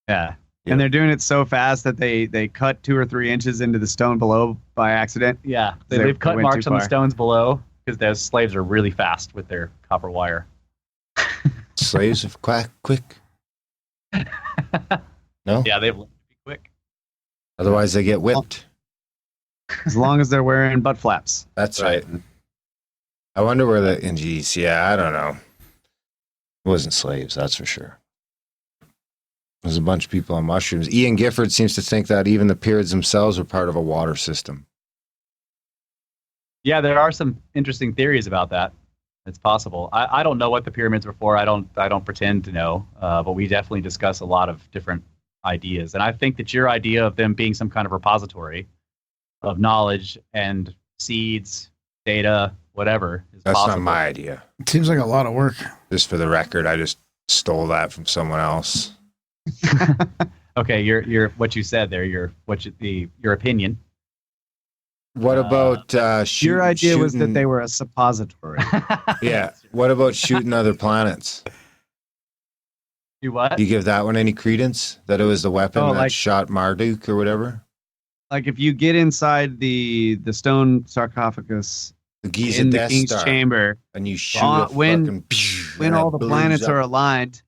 Yeah. And they're doing it so fast that they cut 2 or 3 inches into the stone below by accident. Yeah, they leave cut marks on the stones below, because those slaves are really fast with their copper wire. Slaves are quick. No? Yeah, they've learned to be quick. Otherwise, they get whipped. As long as they're wearing butt flaps. That's right. I wonder where I don't know. It wasn't slaves, that's for sure. There's a bunch of people on mushrooms. Ian Gifford seems to think that even the pyramids themselves were part of a water system. Yeah, there are some interesting theories about that. It's possible. I don't know what the pyramids were for. I don't pretend to know. But we definitely discuss a lot of different ideas. And I think that your idea of them being some kind of repository of knowledge and seeds, data, whatever is That's possible. not my idea. It seems like a lot of work. Just for the record, I just stole that from someone else. Okay, your what you said there, your opinion. What about Your idea was that shooting- they were a suppository. Yeah. What about shooting other planets? You what? Do you give that one any credence? That it was the weapon Oh, that like- shot Marduk or whatever? Like if you get inside the stone sarcophagus The Giza in the Death king's Star, chamber, and you shoot when- a fucking... when and all it the blows planets up. are aligned,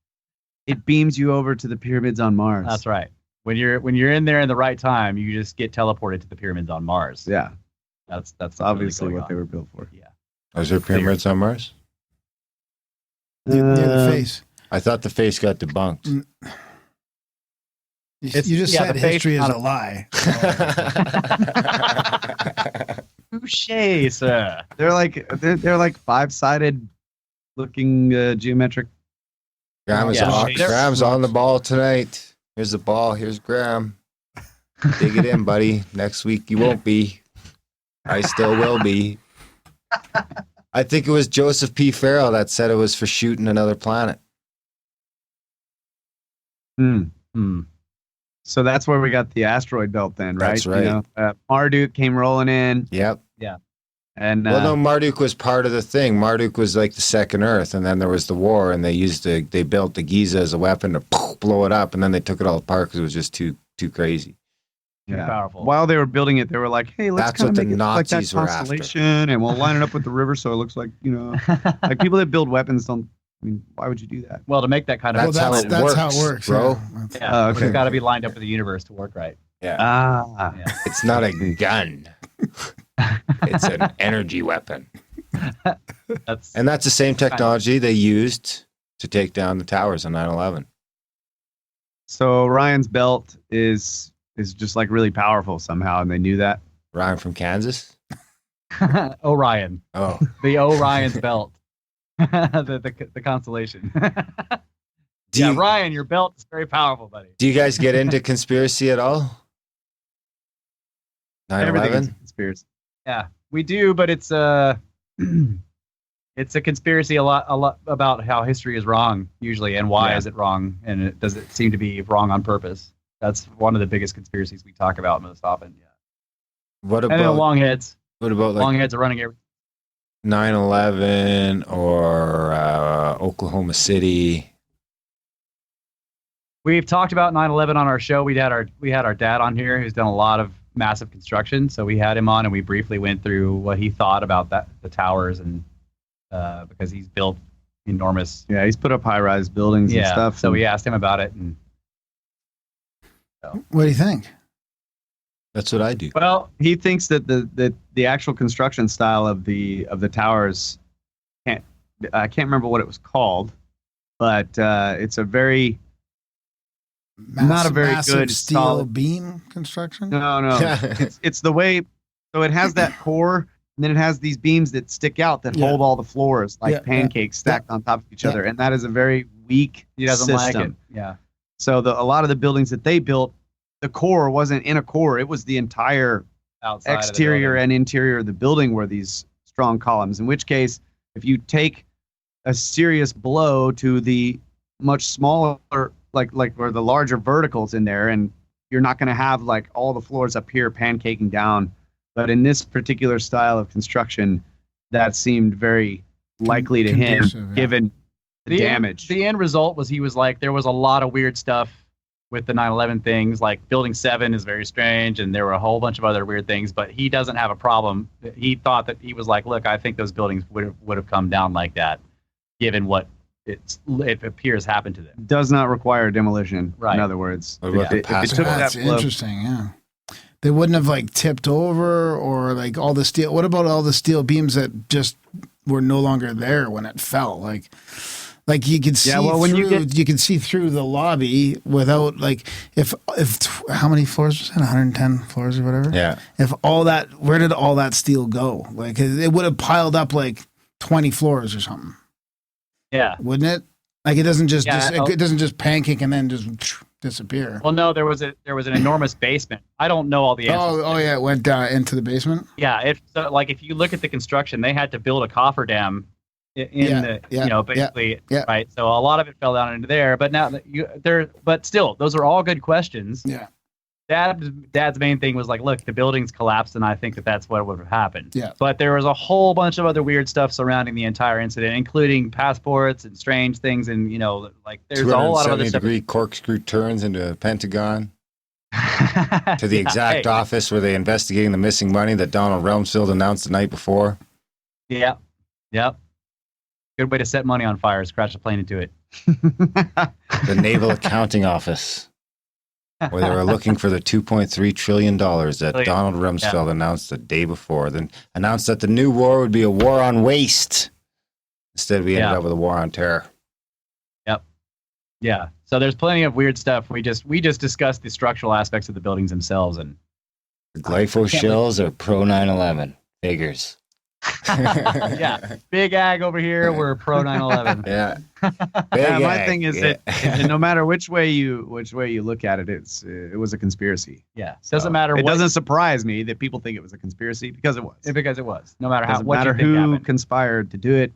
it beams you over to the pyramids on Mars. That's right. When you're in there in the right time, you just get teleported to the pyramids on Mars. Yeah, That's that's obviously really what going they on. were built for. Yeah. Was there pyramids on Mars? Near the Um, face. I thought the face got debunked. You it's- just yeah, said the face history is not a a- lie. Touché, sir. They're like five-sided looking geometric. Graham's, Yeah, on, shapes. Graham's on the ball tonight. Here's the ball. Here's Graham. Dig it in, buddy. Next week you won't be. I still will be. I think it was Joseph P. Farrell that said it was for shooting another planet. Hmm. So that's where we got the asteroid belt then, right? That's right. Marduk came rolling in, Yep. and Well, no, Marduk was part of the thing. Marduk was like the second Earth, and then there was the war, and they built the Giza as a weapon to blow it up, and then they took it all apart because it was just too crazy. yeah. Powerful. While they were building it, they were like, "Hey, let's That's kind what of the make it look like that Nazis were after. constellation, and we'll line it up with the river so it looks like like people that build weapons don't. I mean, why would you do that? Well, to make that kind of That's how it that's how it works, works, bro. yeah. That's- yeah, Oh, okay. it's got to be lined up with the universe to work right. Ah, Yeah. It's not a gun. It's an energy weapon. That's And that's the same technology they used to take down the towers on 9/11. so Ryan's belt is just like really powerful somehow, and they knew that. Ryan from Kansas? Orion, Oh, the Orion's belt, the constellation. do Yeah, you, Ryan, your belt is very powerful, buddy. do you guys get into conspiracy at all? Everything's 9/11? a conspiracy. Yeah, we do, but it's it's a conspiracy a lot about how history is wrong usually, and why Yeah. is it wrong, and it does it seem to be wrong on purpose. That's one of the biggest conspiracies we talk about most often. Yeah, What and then about longheads. like Longheads are running everything. 9/11 or Oklahoma City? We've talked about 9/11 on our show. We had our dad on here who's done a lot of massive construction, so we had him on and we briefly went through what he thought about the towers, and because he's built enormous Yeah, he's put up high-rise buildings and stuff. So and- we asked him about it, and What do you think? That's what I do. Well, he thinks that the actual construction style of the towers I can't remember what it was called, but it's a very not a very Massive good steel solid- beam construction. no. It's the way, so it has that core, and then it has these beams that stick out that Yeah. hold all the floors like Yeah, pancakes stacked on top of each Yeah. other, and that is a very weak he doesn't system. like it. Yeah, So a lot of the buildings that they built, the core wasn't in a core; it was the entire outside of the exterior building. and interior of the building were these strong columns. In which case, if you take a serious blow to the much smaller, like or the larger verticals in there, and you're not going to have like all the floors up here pancaking down. But in this particular style of construction, that seemed very likely to him, conducive, yeah. given the damage. The end result was he was like, there was a lot of weird stuff with the 9/11 things. Like Building 7 is very strange, and there were a whole bunch of other weird things. But he doesn't have a problem. He thought that he was like, look, I think those buildings would have come down like that, given what it appears happened to them. Does not require demolition. Right. In other words, What about if the it pass- took That's that blow, interesting. Yeah, they wouldn't have like tipped over or like all the steel. What about all the steel beams that just were no longer there when it fell? Like you could see well, when through. you You could see through the lobby without like if how many floors was it? 110 floors or whatever. Yeah. If all that, where did all that steel go? Like it would have piled up like 20 floors or something, Yeah. wouldn't it? Like it doesn't just, Yeah, it doesn't just pancake and then just disappear. disappear. Well, no, there was an enormous basement. I don't know all the answers. Oh yeah, it went down into the basement. Yeah, if you look at the construction, they had to build a cofferdam basically, right. So a lot of it fell down into there. But now but still, those are all good questions. Yeah. Dad's main thing was like, look, the buildings collapsed, and I think that's what would have happened. Yeah. But there was a whole bunch of other weird stuff surrounding the entire incident, including passports and strange things, and there's a whole lot of other stuff. 270-degree corkscrew turns into a Pentagon to the exact office where they investigating the missing money that Donald Rumsfeld announced the night before. Yeah. Yep. Good way to set money on fire is crash a plane into it. The Naval Accounting Office, where they were looking for the $2.3 trillion that Donald Rumsfeld announced the day before, then announced that the new war would be a war on waste. Instead, we ended up with a war on terror. Yep. Yeah. So there's plenty of weird stuff. We just discussed the structural aspects of the buildings themselves. And the glypho shells are pro 9/11 figures. Yeah. Big Ag over here. We're pro 9/11. Yeah. My thing is that no matter which way you look at it, it was a conspiracy. Yeah. Doesn't matter. It doesn't surprise me that people think it was a conspiracy because it was. Because it was. No matter doesn't matter who conspired to do it.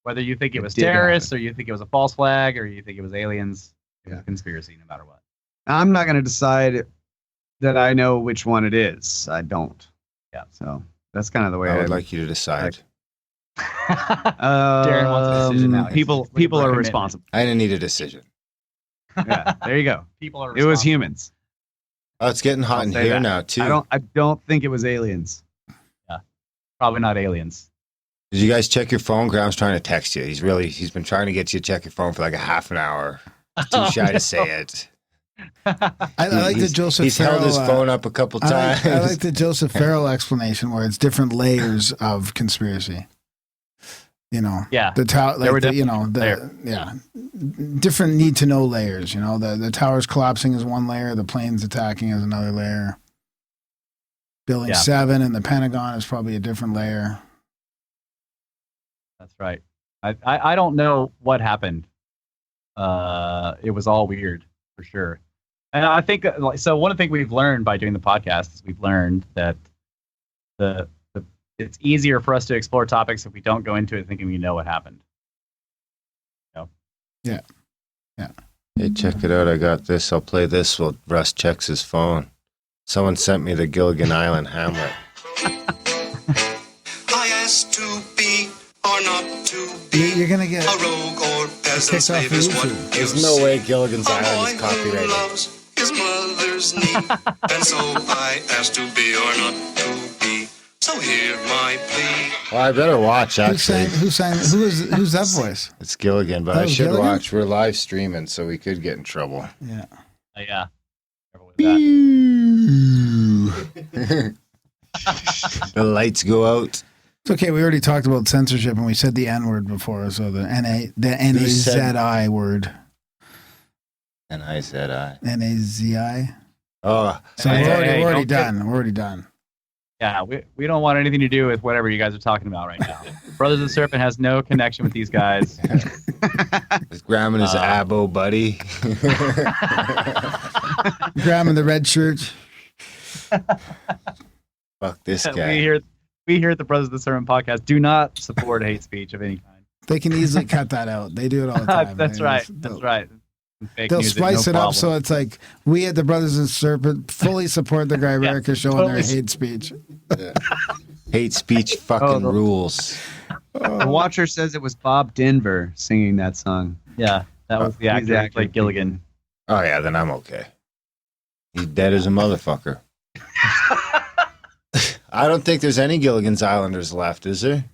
Whether you think it was terrorists or you think it was a false flag or you think it was aliens, it was a conspiracy no matter what. I'm not going to decide that I know which one it is. I don't. Yeah. So that's kind of the way I would like you to decide. Darren wants a decision now. People are responsible. I didn't need a decision. Yeah, there you go. People are. It was humans. Oh, it's getting hot in here now too. I don't think it was aliens. Yeah, probably not aliens. Did you guys check your phone? Graham's trying to text you. He's been trying to get you to check your phone for like a half an hour. He's too shy to say it. I like the Joseph He's Farrell, held his phone up a couple times. I like the Joseph Farrell explanation where it's different layers of conspiracy. Yeah. The tower, different need to know layers. The towers collapsing is one layer, the planes attacking is another layer. Building 7 and the Pentagon is probably a different layer. That's right. I don't know what happened. It was all weird for sure. And I think so. One of the things we've learned by doing the podcast is we've learned that it's easier for us to explore topics if we don't go into it thinking we know what happened. Yeah. Hey, check it out. I got this. I'll play this while Russ checks his phone. Someone sent me the Gilligan Island Hamlet. I asked to be or not to be You're gonna get a rogue or peasant slave is what you There's no way Gilligan's a Island boy is who copyrighted. loves his mother's knee, and so I asked to be or not to be. So hear my plea. Well, I better watch, actually. who's that voice? It's Gilligan, but Oh, I should Gilligan? watch. We're live streaming, so we could get in trouble. Yeah. Yeah. Careful with that. The lights go out. It's okay. We already talked about censorship and we said the N word before, so the NAZI word. N-I-Z-I. NAZI. Oh, So Hey, we're hey, already don't done. We're already done. Yeah, we don't want anything to do with whatever you guys are talking about right now. Brothers of the Serpent has no connection with these guys. is Graham and his abo buddy. Graham in the red shirt. Fuck this guy. We here at the Brothers of the Serpent podcast do not support hate speech of any kind. They can easily cut that out. They do it all the time. That's right. They'll splice it up so it's like we at the Brothers and Serpent fully support the Guy America show and their hate speech. Yeah. Hate speech fucking rules. The Watcher says it was Bob Denver singing that song. Yeah, that was the actor who played Gilligan. Oh, yeah, then I'm okay. He's dead as a motherfucker. I don't think there's any Gilligan's Islanders left, is there?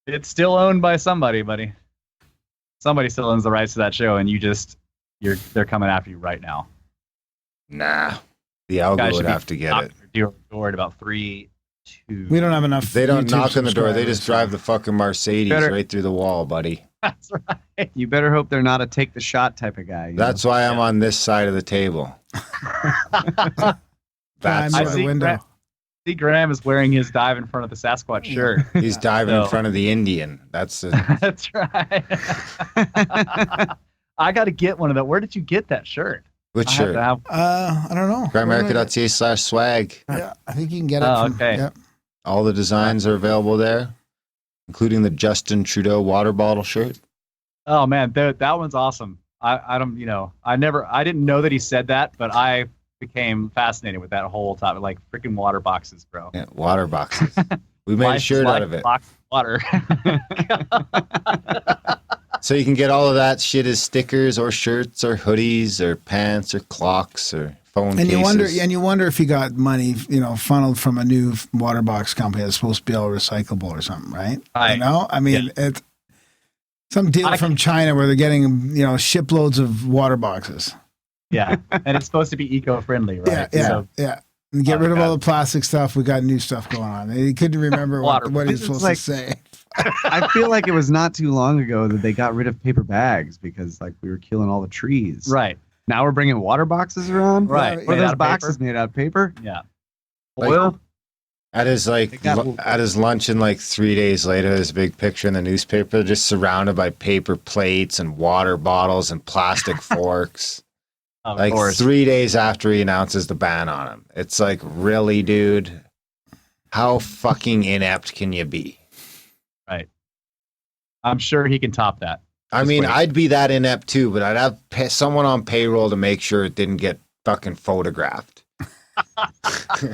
It's still owned by somebody, buddy. Somebody still owns the rights to that show, and they're coming after you right now. Nah. The algo would have to get it. Door at about 3, 2. We don't have enough. They don't YouTube knock on the door. They just subscribers. drive the fucking Mercedes right through the wall, buddy. That's right. You better hope they're not a take the shot type of guy. That's why I'm on this side of the table. Climb That's out why. the window. See, Graham is wearing his dive in front of the Sasquatch shirt. He's diving So- in front of the Indian. That's the That's right. I got to get one of them. Where did you get that shirt? Which I have shirt? to have- I don't know. GrandAmerica.ca/swag. Yeah, I think you can get it. From, okay. Yeah. All the designs are available there, including the Justin Trudeau water bottle shirt. Oh man, that one's awesome. I don't, I didn't know that he said that, but I became fascinated with that whole topic, like freaking water boxes, bro. Yeah, water boxes. We made a Life is shirt like out of it. a box of water. So you can get all of that shit as stickers or shirts or hoodies or pants or clocks or phone And cases. you wonder if you got money, funneled from a new water box company that's supposed to be all recyclable or something, right? Right. I mean, it's some deal from China where they're getting, shiploads of water boxes. Yeah, and it's supposed to be eco-friendly, right? Yeah. And get rid of all the plastic stuff. We got new stuff going on. He couldn't remember what he's supposed to say. I feel like it was not too long ago that they got rid of paper bags because we were killing all the trees. Right. Now we're bringing water boxes around. Right. What are Made out those of boxes paper? made out of paper? Yeah. Like, Oil. At his at his luncheon, 3 days later, there's a big picture in the newspaper, just surrounded by paper plates and water bottles and plastic forks. Of Like course. 3 days after he announces the ban on him. It's like, really, dude? How fucking inept can you be? Right. I'm sure he can top that. I Just mean, wait. I'd be that inept too, but I'd have someone on payroll to make sure it didn't get fucking photographed.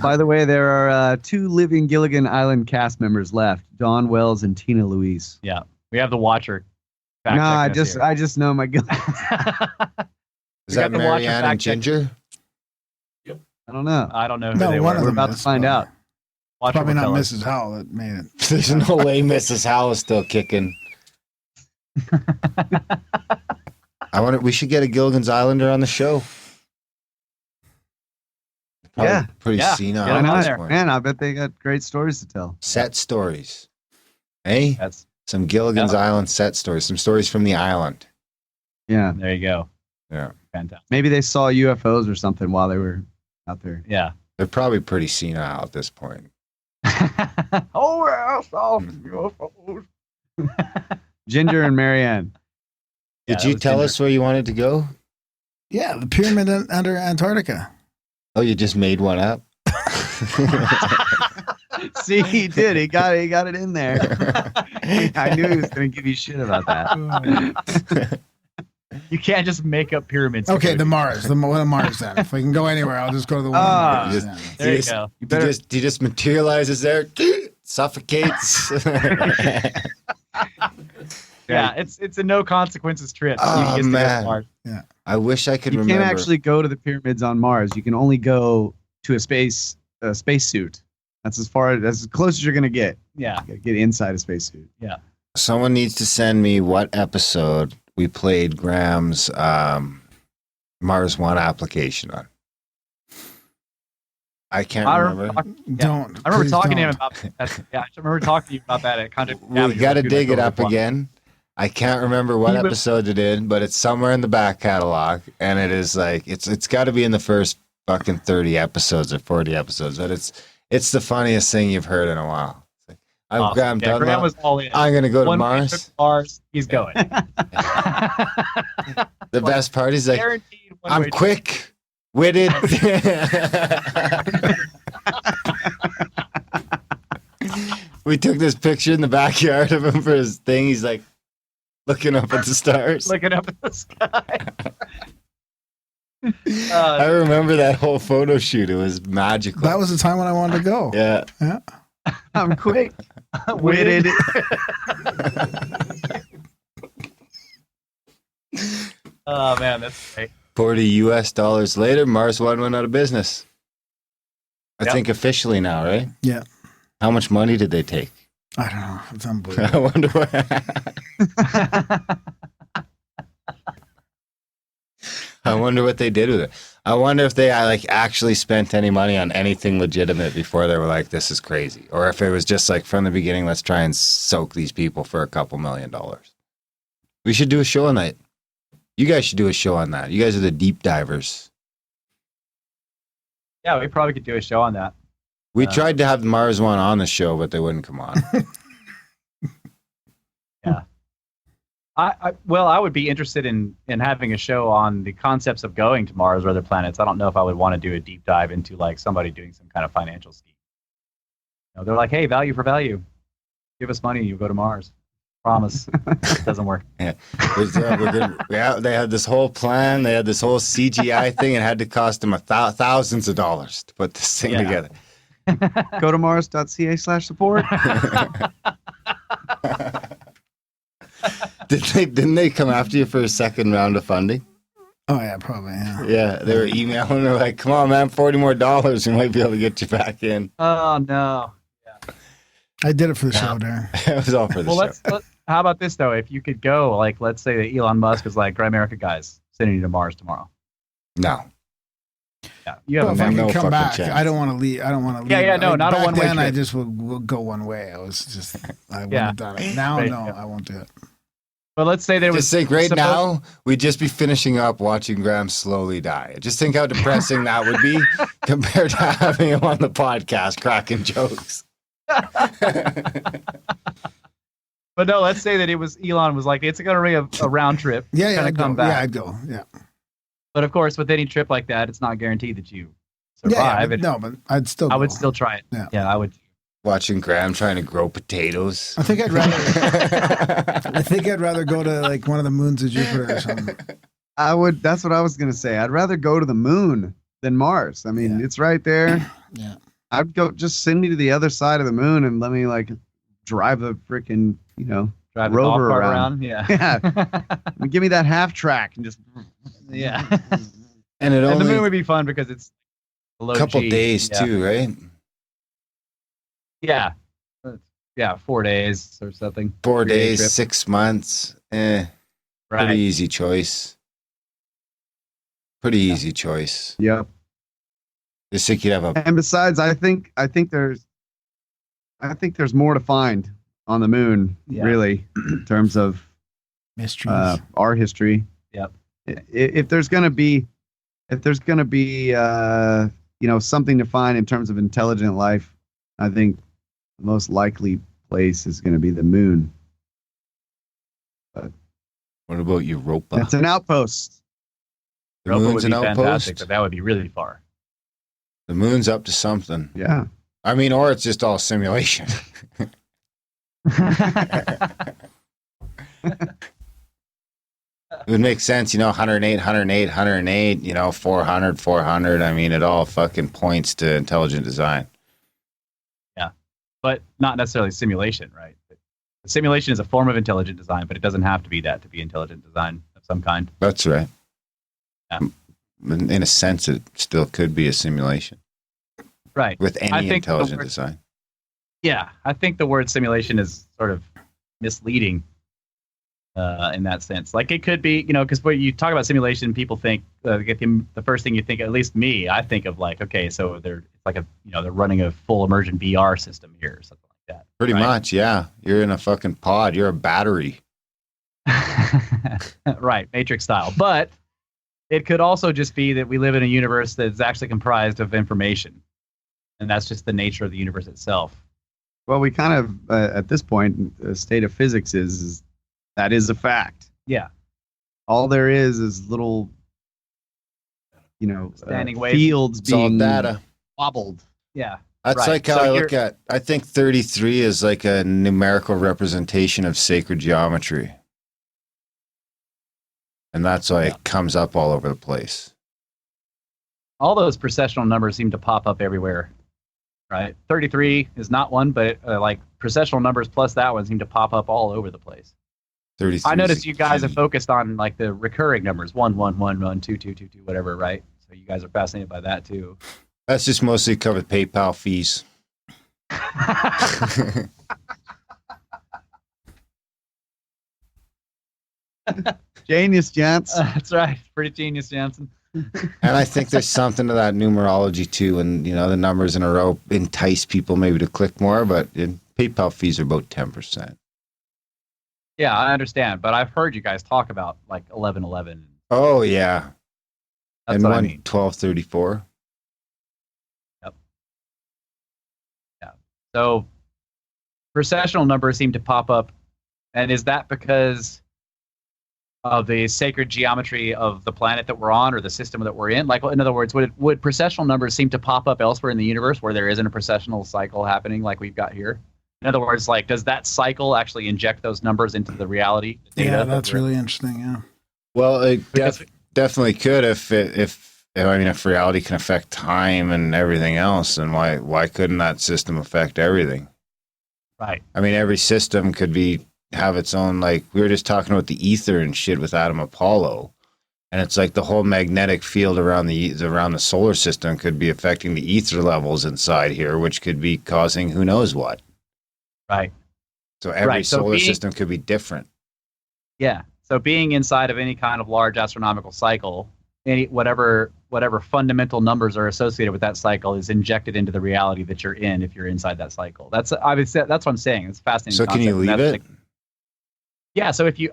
By the way, there are 2 living Gilligan Island cast members left: Dawn Wells and Tina Louise. Yeah. We have the watcher. fact No, checking us here. I just know my Gilligan. Is We that got the watcher Marianne and fact check. Ginger? I don't know. I don't know who No, they one were. of We're them about to is, find but out. Watcher Probably will not tell us. Mrs. Howell that made it. There's no way Mrs. Howell is still kicking. We should get a Gilligan's Islander on the show. Probably Yeah. pretty Yeah. senile Get Why him at on not? this there. point. Man, I bet they got great stories to tell. Set stories. Hey, That's some Gilligan's Island set stories. Some stories from the island. Yeah. there you go. Yeah. Fantastic. Maybe they saw UFOs or something while they were out there. Yeah. They're probably pretty senile at this point. Oh, yeah, so UFOs. Ginger and Marianne. Yeah, Did that you was tell Ginger. us where you wanted to go? Yeah, the pyramid under Antarctica. Oh, you just made one up? See, he did. He got it in there. I knew he was going to give you shit about that. You can't just make up pyramids. Okay, the Mars. What a Mars then? If we can go anywhere, I'll just go to the one. Ah. on Mars, Just- yeah. There you Yes. go. He just materializes there, suffocates. Yeah, it's a no consequences trip. Oh, You just go to man. Mars. I wish I could You remember. can't actually go to the pyramids on Mars. You can only go to a space suit. That's as close as you're going to get. Yeah. You got to get inside a spacesuit. Someone needs to send me what episode we played Graham's Mars One application on. I can't I remember. remember, Don't. I remember please talking to him don't. about that. Yeah, I remember talking to you about that at Contact. We got to dig it up again. I can't remember what He was- episode it is, but it's somewhere in the back catalog, and it is like it's got to be in the first fucking 30 episodes or 40 episodes. But it's the funniest thing you've heard in a while. It's like, Awesome. Graham Yeah, done Graham that. was all in. I'm gonna go to One man Mars. took Mars. He's going. The best part is like Guaranteed. one I'm way quick witted. We took this picture in the backyard of him for his thing. He's like looking up at the stars. looking up at the sky. I remember that whole photo shoot. It was magical. That was the time when I wanted to go. yeah. I'm quick. Witted. Oh man, that's great. $40 later, Mars One went out of business. I Yep. think officially now, right? Yeah. How much money did they take? I don't know. It's unbelievable. I wonder what. I wonder what they did with it. I wonder if they actually spent any money on anything legitimate before they were like, "This is crazy," or if it was just like from the beginning, let's try and soak these people for a couple $1 million. We should do a show on that. You guys should do a show on that. You guys are the deep divers. Yeah, we probably could do a show on that. We tried to have the Mars One on the show, but they wouldn't come on. I would be interested in having a show on the concepts of going to Mars or other planets. I don't know if I would want to do a deep dive into like somebody doing some kind of financial scheme. They're like, hey, value for value. Give us money, you go to Mars. Promise. It doesn't work. Yeah. They had this whole plan. They had this whole CGI thing. It had to cost them thousands of dollars to put this thing together. Go to mars.ca/support. Didn't they come after you for a second round of funding? Oh yeah, probably. Yeah. Yeah, they were emailing. They're like, "Come on, man, $40 more. We might be able to get you back in." Oh no. I did it for the show, Darren. It was all for the show. How about this though? If you could go, like, let's say that Elon Musk is like, "Great America guys, sending you to Mars tomorrow." No. Yeah, you have Well, a if I man. can come back, chance. I don't want to leave. I don't want to leave. Yeah, no, not a back one-way then, I trip. just would go one way. I was just, I wouldn't Yeah. have done it. Now, Right, no, yeah. I won't do it. But let's say there was Just think right now, we'd just be finishing up watching Graham slowly die. Just think how depressing that would be compared to having him on the podcast cracking jokes. But no, let's say that it was Elon was like, it's going to be a round trip. Yeah, Kinda I'd come go. back. Yeah, I'd go. Yeah. But of course, with any trip like that, it's not guaranteed that you Yeah, survive. but, no, but I'd still. I would go. still try it. Yeah. I would. Watching Graham trying to grow potatoes. I think I'd rather. I think I'd rather go to like one of the moons of Jupiter or something. That's what I was gonna say. I'd rather go to the moon than Mars. I mean, Yeah. it's right there. Yeah. I'd go. Just send me to the other side of the moon and let me like drive the freaking Drive the golf rover cart around. Yeah. Yeah. I mean, give me that half track and just. Yeah. And it And the only moon would be fun because it's below a couple G. days Yeah. too, right? Yeah. Yeah, 4 days or something. 4 3-day days, trip. 6 months. Pretty Right. easy choice. Pretty easy choice. Yep. Just think you'd have a And besides, I think there's more to find on the moon, Yeah. really, in terms of Mysteries. our history. Yep. If there's gonna be something to find in terms of intelligent life, I think the most likely place is going to be the moon. what about Europa? It's an outpost. The Europa moon's would an be fantastic, outpost. but that would be really far. The moon's up to something. Yeah. I mean, or it's just all simulation. It would make sense, 108, 108, 108, 400, 400. I mean, it all fucking points to intelligent design. But not necessarily simulation, right? Simulation is a form of intelligent design, but it doesn't have to be that to be intelligent design of some kind. That's right. Yeah. In a sense, it still could be a simulation Right. with I any think the intelligent word- design. Yeah, I think the word simulation is sort of misleading in that sense. Like it could be, because when you talk about simulation, people think the first thing you think, at least me, I think of like, okay, so it's like they're running a full immersion VR system here or something like that. Pretty right? much, yeah. You're in a fucking pod. You're a battery. Right, Matrix style. But it could also just be that we live in a universe that's actually comprised of information, and that's just the nature of the universe itself. Well, we kind of at this point, the state of physics is that is a fact. Yeah. All there is little, Standing waves. fields It's all being data. wobbled. Yeah. That's Right. like how So I look at, I think 33 is like a numerical representation of sacred geometry. And that's why it comes up all over the place. All those processional numbers seem to pop up everywhere, right? 33 is not one, but like processional numbers plus that one seem to pop up all over the place. 33 I is noticed a you guys key. have focused on like the recurring numbers, 1, 1, 1, 1, 2, 2, 2, 2, whatever, right? So you guys are fascinated by that too. That's just mostly covered PayPal fees. Genius, gents. That's right. Pretty genius, Jansen. And I think there's something to that numerology too. And, the numbers in a row entice people maybe to click more, but PayPal fees are about 10%. Yeah, I understand, but I've heard you guys talk about like 1111. Oh, yeah. That's And what I one mean. 1234. So processional numbers seem to pop up, and is that because the sacred geometry of the planet that we're on or the system that we're in? Like, in other words, would precessional numbers seem to pop up elsewhere in the universe where there isn't a precessional cycle happening like we've got here? In other words, like, does that cycle actually inject those numbers into the reality? Yeah, that's really interesting. Yeah. Well, it definitely could if reality can affect time and everything else, and why couldn't that system affect everything? Right. I mean, every system could have its own, like we were just talking about the ether and shit with Adam Apollo, and it's like the whole magnetic field around the solar system could be affecting the ether levels inside here, which could be causing who knows what. Right. So every solar system could be different. Yeah. So being inside of any kind of large astronomical cycle, whatever fundamental numbers are associated with that cycle is injected into the reality that you're in if you're inside that cycle. That's what I'm saying. It's a fascinating. So concept. Can you leave it? Yeah. So if you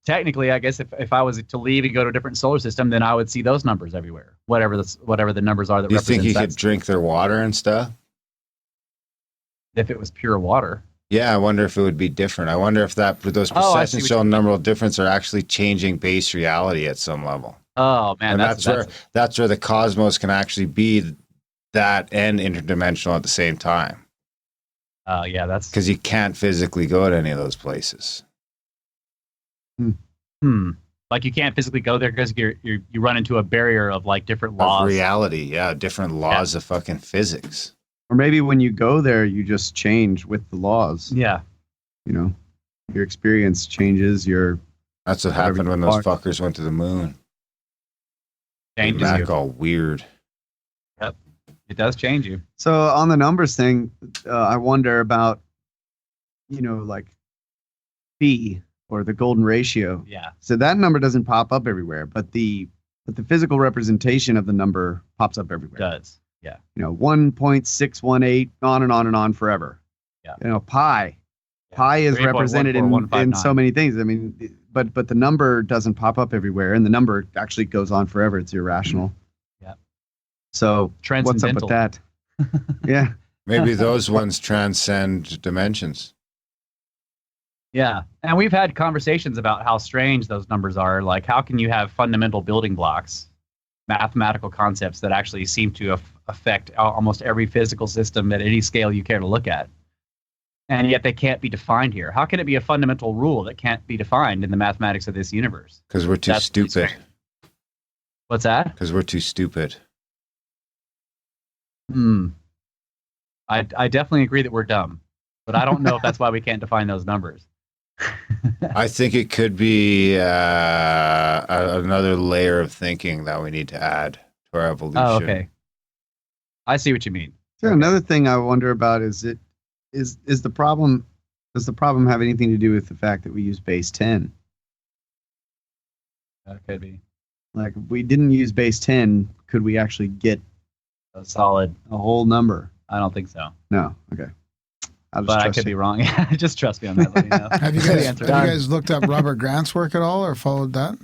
technically, I guess if I was to leave and go to a different solar system, then I would see those numbers everywhere. Whatever the numbers are that. Do you think you could drink their water and stuff? If it was pure water. Yeah, I wonder if it would be different. I wonder if those precessional number difference are actually changing base reality at some level. Oh man, and that's where the cosmos can actually be that and interdimensional at the same time. Yeah, that's because you can't physically go to any of those places. Like you can't physically go there because you run into a barrier of like different laws of reality. Yeah, different laws of fucking physics. Or maybe when you go there, you just change with the laws. Yeah. You know, your experience changes. That's what happened when those fuckers went to the moon. Changes back all weird. Yep. It does change you. So on the numbers thing, I wonder about, like phi or the golden ratio. Yeah. So that number doesn't pop up everywhere, but the physical representation of the number pops up everywhere. It does. Yeah. 1.618 on and on and on forever. Yeah. Pi. Yeah. Pi is represented in so many things. I mean, but the number doesn't pop up everywhere, and the number actually goes on forever. It's irrational. Yeah. So what's up with that? Yeah. Maybe those ones transcend dimensions. Yeah. And we've had conversations about how strange those numbers are. Like, how can you have fundamental building blocks, mathematical concepts that actually seem to affect almost every physical system at any scale you care to look at, and yet they can't be defined here? How can it be a fundamental rule that can't be defined in the mathematics of this universe? Because we're too stupid. What's that? Because we're too stupid. I definitely agree that we're dumb, but I don't know if that's why we can't define those numbers. I think it could be another layer of thinking that we need to add to our evolution. Oh, okay. I see what you mean. So another thing I wonder about is the problem. Does the problem have anything to do with the fact that we use base 10? That could be. Like, if we didn't use base 10, could we actually get a whole number? I don't think so. No. Okay. But I could be wrong. Just trust me on that. Let me know. Have you guys looked up Robert Grant's work at all or followed that?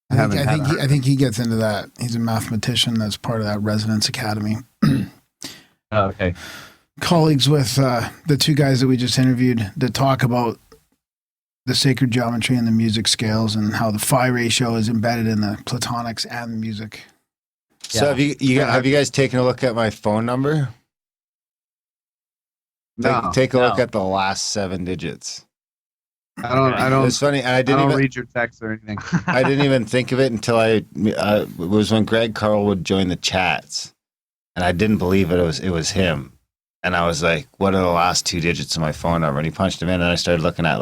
I think he gets into that. He's a mathematician that's part of that Resonance Academy. Okay. Colleagues with the two guys that we just interviewed that talk about the sacred geometry and the music scales and how the phi ratio is embedded in the platonics and the music. So have you guys taken a look at my phone number? Take a look at the last 7 digits. I don't. It's funny. I don't read your text or anything. I didn't even think of it until it was when Greg Carl would join the chats, and I didn't believe it was him. And I was like, "What are the last 2 digits of my phone number?" And he punched them in, and I started looking at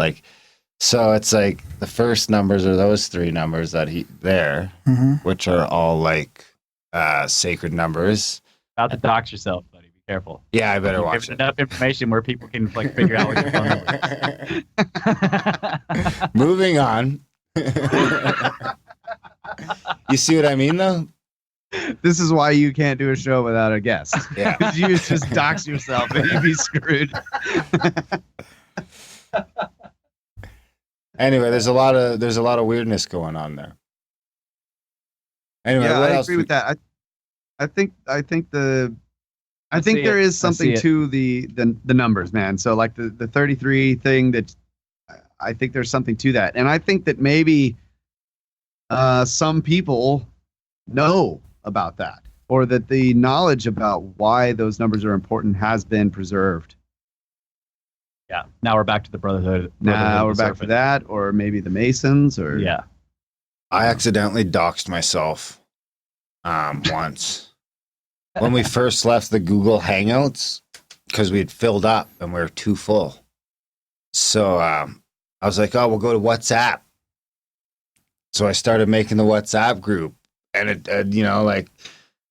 so it's like the first numbers are those 3 numbers that which are all sacred numbers. About to dox yourself, buddy. Be careful. Yeah, I better watch it. Enough information where people can figure out what your phone number is. Moving on. You see what I mean, though? This is why you can't do a show without a guest. Yeah, because you just dox yourself and you'd be screwed. Anyway, there's a lot of weirdness going on there. Anyway, yeah, what I else agree with that. I think there is something to the numbers, man. So like the 33 thing that I think there's something to that. And I think that maybe some people know about that, or that the knowledge about why those numbers are important has been preserved. Yeah. Now we're back to the Brotherhood. Now we're of the back to Serpent. that, or maybe the Masons, or Yeah. I accidentally doxed myself once when we first left the Google Hangouts because we had filled up and we were too full. So I was like, oh, we'll go to WhatsApp. So I started making the WhatsApp group, and it like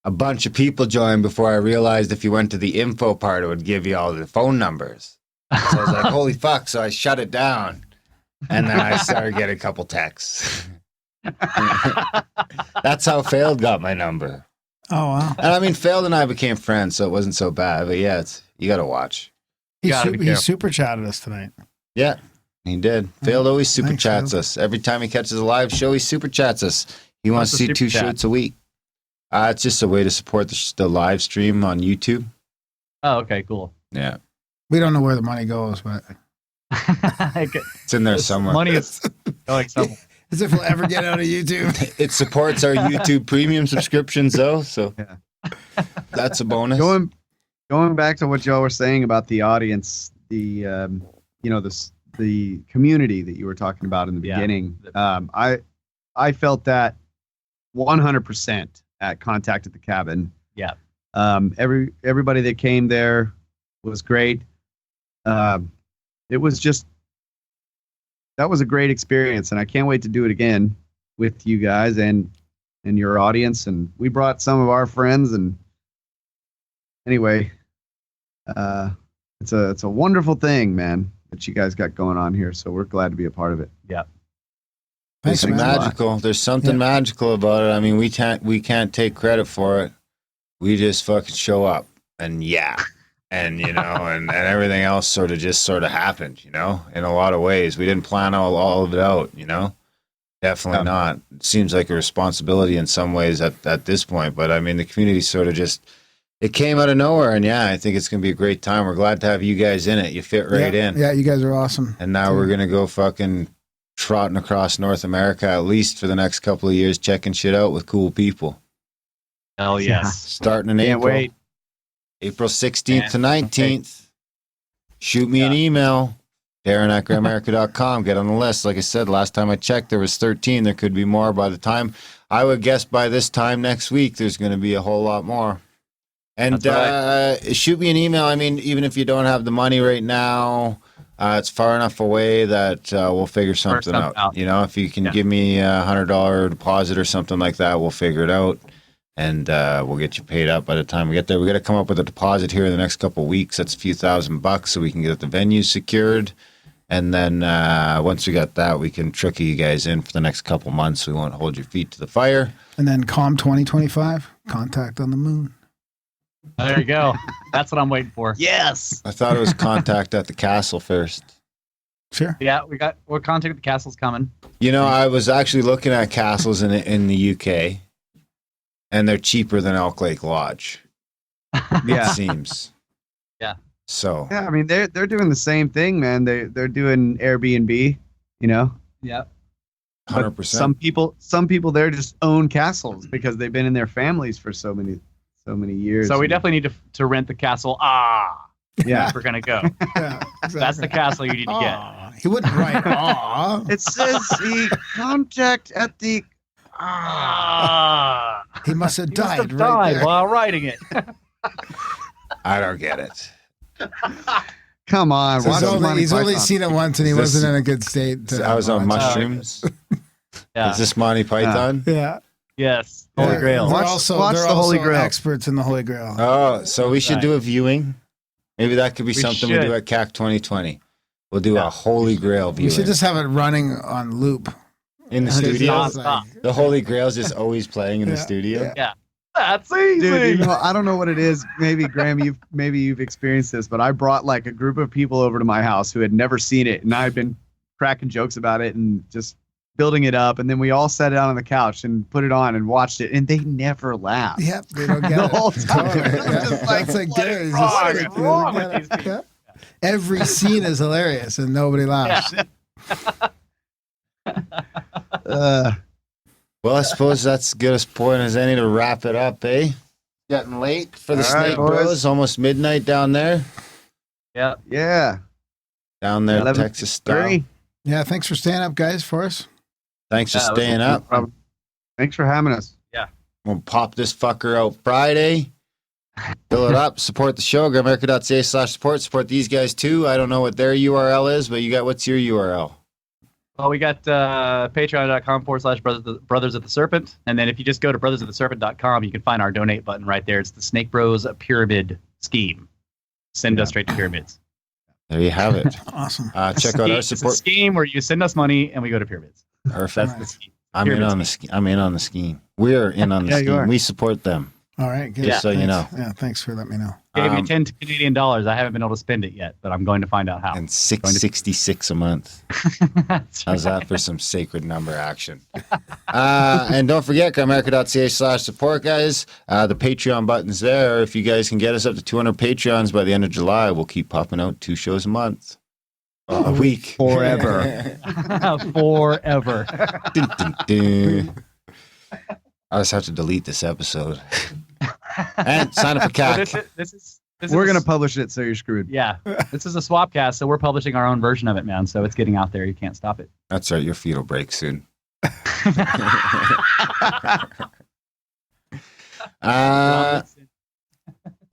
a bunch of people joined before I realized if you went to the info part, it would give you all the phone numbers. So I was like, holy fuck. So I shut it down, and then I started getting a couple texts. That's how Failed got my number. Oh, wow. And I mean, Failed and I became friends, so it wasn't so bad. But yeah, you got to watch. He super chatted us tonight. Yeah, he did. Failed always super Thanks, chats Failed. us. Every time he catches a live show, he super chats us. He wants to What's see a 2 super chat? shirts a week. It's just a way to support the live stream on YouTube. Oh, okay, cool. Yeah, We don't know where the money goes, but it's in there somewhere. Money is going somewhere. as if we'll ever get out of YouTube. It supports our YouTube premium subscriptions, though, so Yeah. that's a bonus. Going back to what y'all were saying about the audience, the community that you were talking about in the Yeah. beginning. I felt that 100% at Contact at the Cabin. Yeah. Everybody that came there was great. It was just, that was a great experience, and I can't wait to do it again with you guys and your audience. And we brought some of our friends, and anyway, it's a wonderful thing, man, that you guys got going on here. So we're glad to be a part of it. Yeah. Thanks, It's man. magical. There's something magical about it. I mean, we can't take credit for it. We just fucking show up and and and everything else sort of happened, in a lot of ways. We didn't plan all of it out, Definitely not. It seems like a responsibility in some ways at this point, but I mean, the community sort of just, it came out of nowhere, and I think it's going to be a great time. We're glad to have you guys in it. You fit right in. Yeah, you guys are awesome. And now we're going to go fucking trotting across North America, at least for the next couple of years, checking shit out with cool people. Hell yes. Starting in Can't April. wait. April 16th to 19th. Shoot me an email, Darren@GrandAmerica.com. Get on the list. Like I said, last time I checked, there was 13. There could be more by the time. I would guess by this time next week, there's going to be a whole lot more. And shoot me an email. I mean, even if you don't have the money right now, it's far enough away that we'll figure something out. If you can give me a $100 deposit or something like that, we'll figure it out. And we'll get you paid up by the time we get there. We got to come up with a deposit here in the next couple of weeks. That's a few $1,000 so we can get the venue secured. And then once we got that, we can trick you guys in for the next couple months. We won't hold your feet to the fire. And then COM 2025, Contact on the Moon. There you go. That's what I'm waiting for. Yes. I thought it was Contact at the Castle first. Sure. Yeah, we're Contact at the Castle's coming. I was actually looking at castles in the UK, and they're cheaper than Elk Lake Lodge. Yeah. It seems. Yeah. So. Yeah, I mean, they're doing the same thing, man. They're doing Airbnb, Yeah. 100%. But some people there just own castles because they've been in their families for so many years. So we definitely need to rent the castle. Yeah. If we're gonna go. Yeah, exactly. That's the castle you need to get. Aw. He wouldn't write aw. It says the Contact at the. He must have You must died have right died there. while writing it. I don't get it. Come on, watch He's only Python. seen it once, and he Is this- wasn't in a good state. To I was on watch it. mushrooms. Yeah. Is this Monty Python? Yeah. Yes. Holy Yeah. Grail. They're Watch- also, watch they're the Holy also Grail. experts in the Holy Grail. Oh, so we should Right. do a viewing. Maybe that could be something we should. do at CAC 2020. We'll do a Holy Grail we viewing should just have it running on loop. in the It's studio. just Stop. The Holy Grail is just always playing in the Yeah. studio. Yeah. That's easy. Dude, I don't know what it is. Maybe Graham, you've experienced this, but I brought like a group of people over to my house who had never seen it, and I had been cracking jokes about it and just building it up, and then we all sat down on the couch and put it on and watched it, and they never laughed. Yep, they don't get The it. whole time. Totally, I'm yeah. just like, It's like what Gary's is just wrong? like, What's wrong they with don't these get people? it. Yeah. Every scene is hilarious, and nobody laughs. Well, I suppose that's good as point as any to wrap it up, eh? Getting late for the All right, Snake boys. Bros. Almost midnight down there. Yeah. Yeah. Down there, 11:30. Texas style. Yeah, thanks for staying up, guys, for us. Thanks for Yeah, it was staying no up. problem. Thanks for having us. We'll pop this fucker out Friday. Fill it up. Support the show. GoAmerica.ca/support. Support these guys too. I don't know what their URL is, but you got what's your URL? Well, we got patreon.com/brothers of the Serpent. And then if you just go to brothersoftheserpent.com, you can find our donate button right there. It's the Snake Bros pyramid scheme. Send us straight to pyramids. There you have it. Awesome. Check out our It's a support. scheme where you send us money and we go to pyramids. Perfect. That's the scheme. I'm in Pyramid on the scheme. I'm in on the scheme. We're in on the Yeah, you scheme. are. We support them. All right, good. Just so you Thanks. know. Yeah, thanks for letting me know. Gave me Um, 10 Canadian dollars. I haven't been able to spend it yet, but I'm going to find out how. And $666 a month. That's How's right. that for some sacred number action? And don't forget, GoAmerica.ca/support, guys. The Patreon button's there. If you guys can get us up to 200 Patreons by the end of July, we'll keep popping out 2 shows a month. A week. Forever. Forever. Dun, dun, dun. I just have to delete this episode. And sign up for Well, CAC. this is We're going to publish it, so you're screwed. Yeah. This is a SwapCast, so we're publishing our own version of it, man. So it's getting out there. You can't stop it. That's right. Your feet will break soon.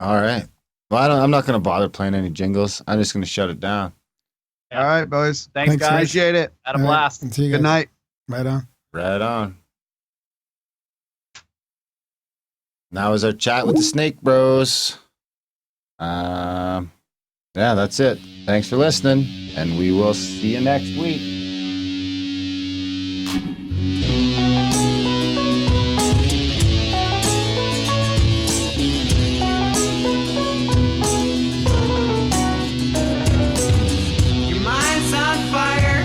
All right. Well, I'm not going to bother playing any jingles. I'm just going to shut it down. All right, boys. Thanks, Thanks, guys. Appreciate it. Had a All right, blast. see you Good guys. night. Right on. Right on. That was our chat with the Snake Bros. Yeah, that's it. Thanks for listening, and we will see you next week. Your mind's on fire,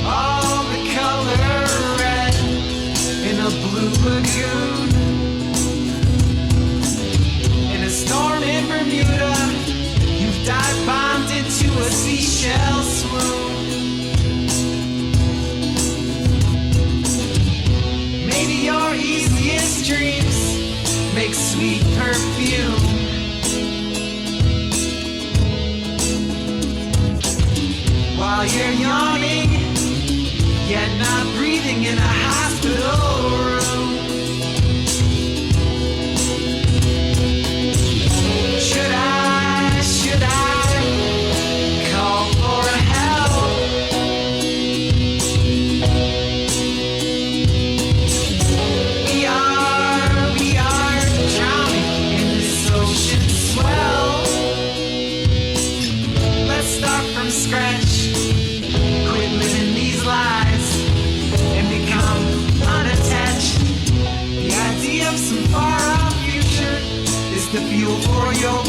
all the color red in a blue lagoon. In a storm in Bermuda, you've dive bombed into a seashell swoon. Maybe your easiest dreams make sweet perfume. While you're yawning, yet not breathing in a hospital room. Should I call for help? We are drowning in this ocean swell. Let's start from scratch. Quit living these lies and become unattached. The idea of some far-off future is the fuel for your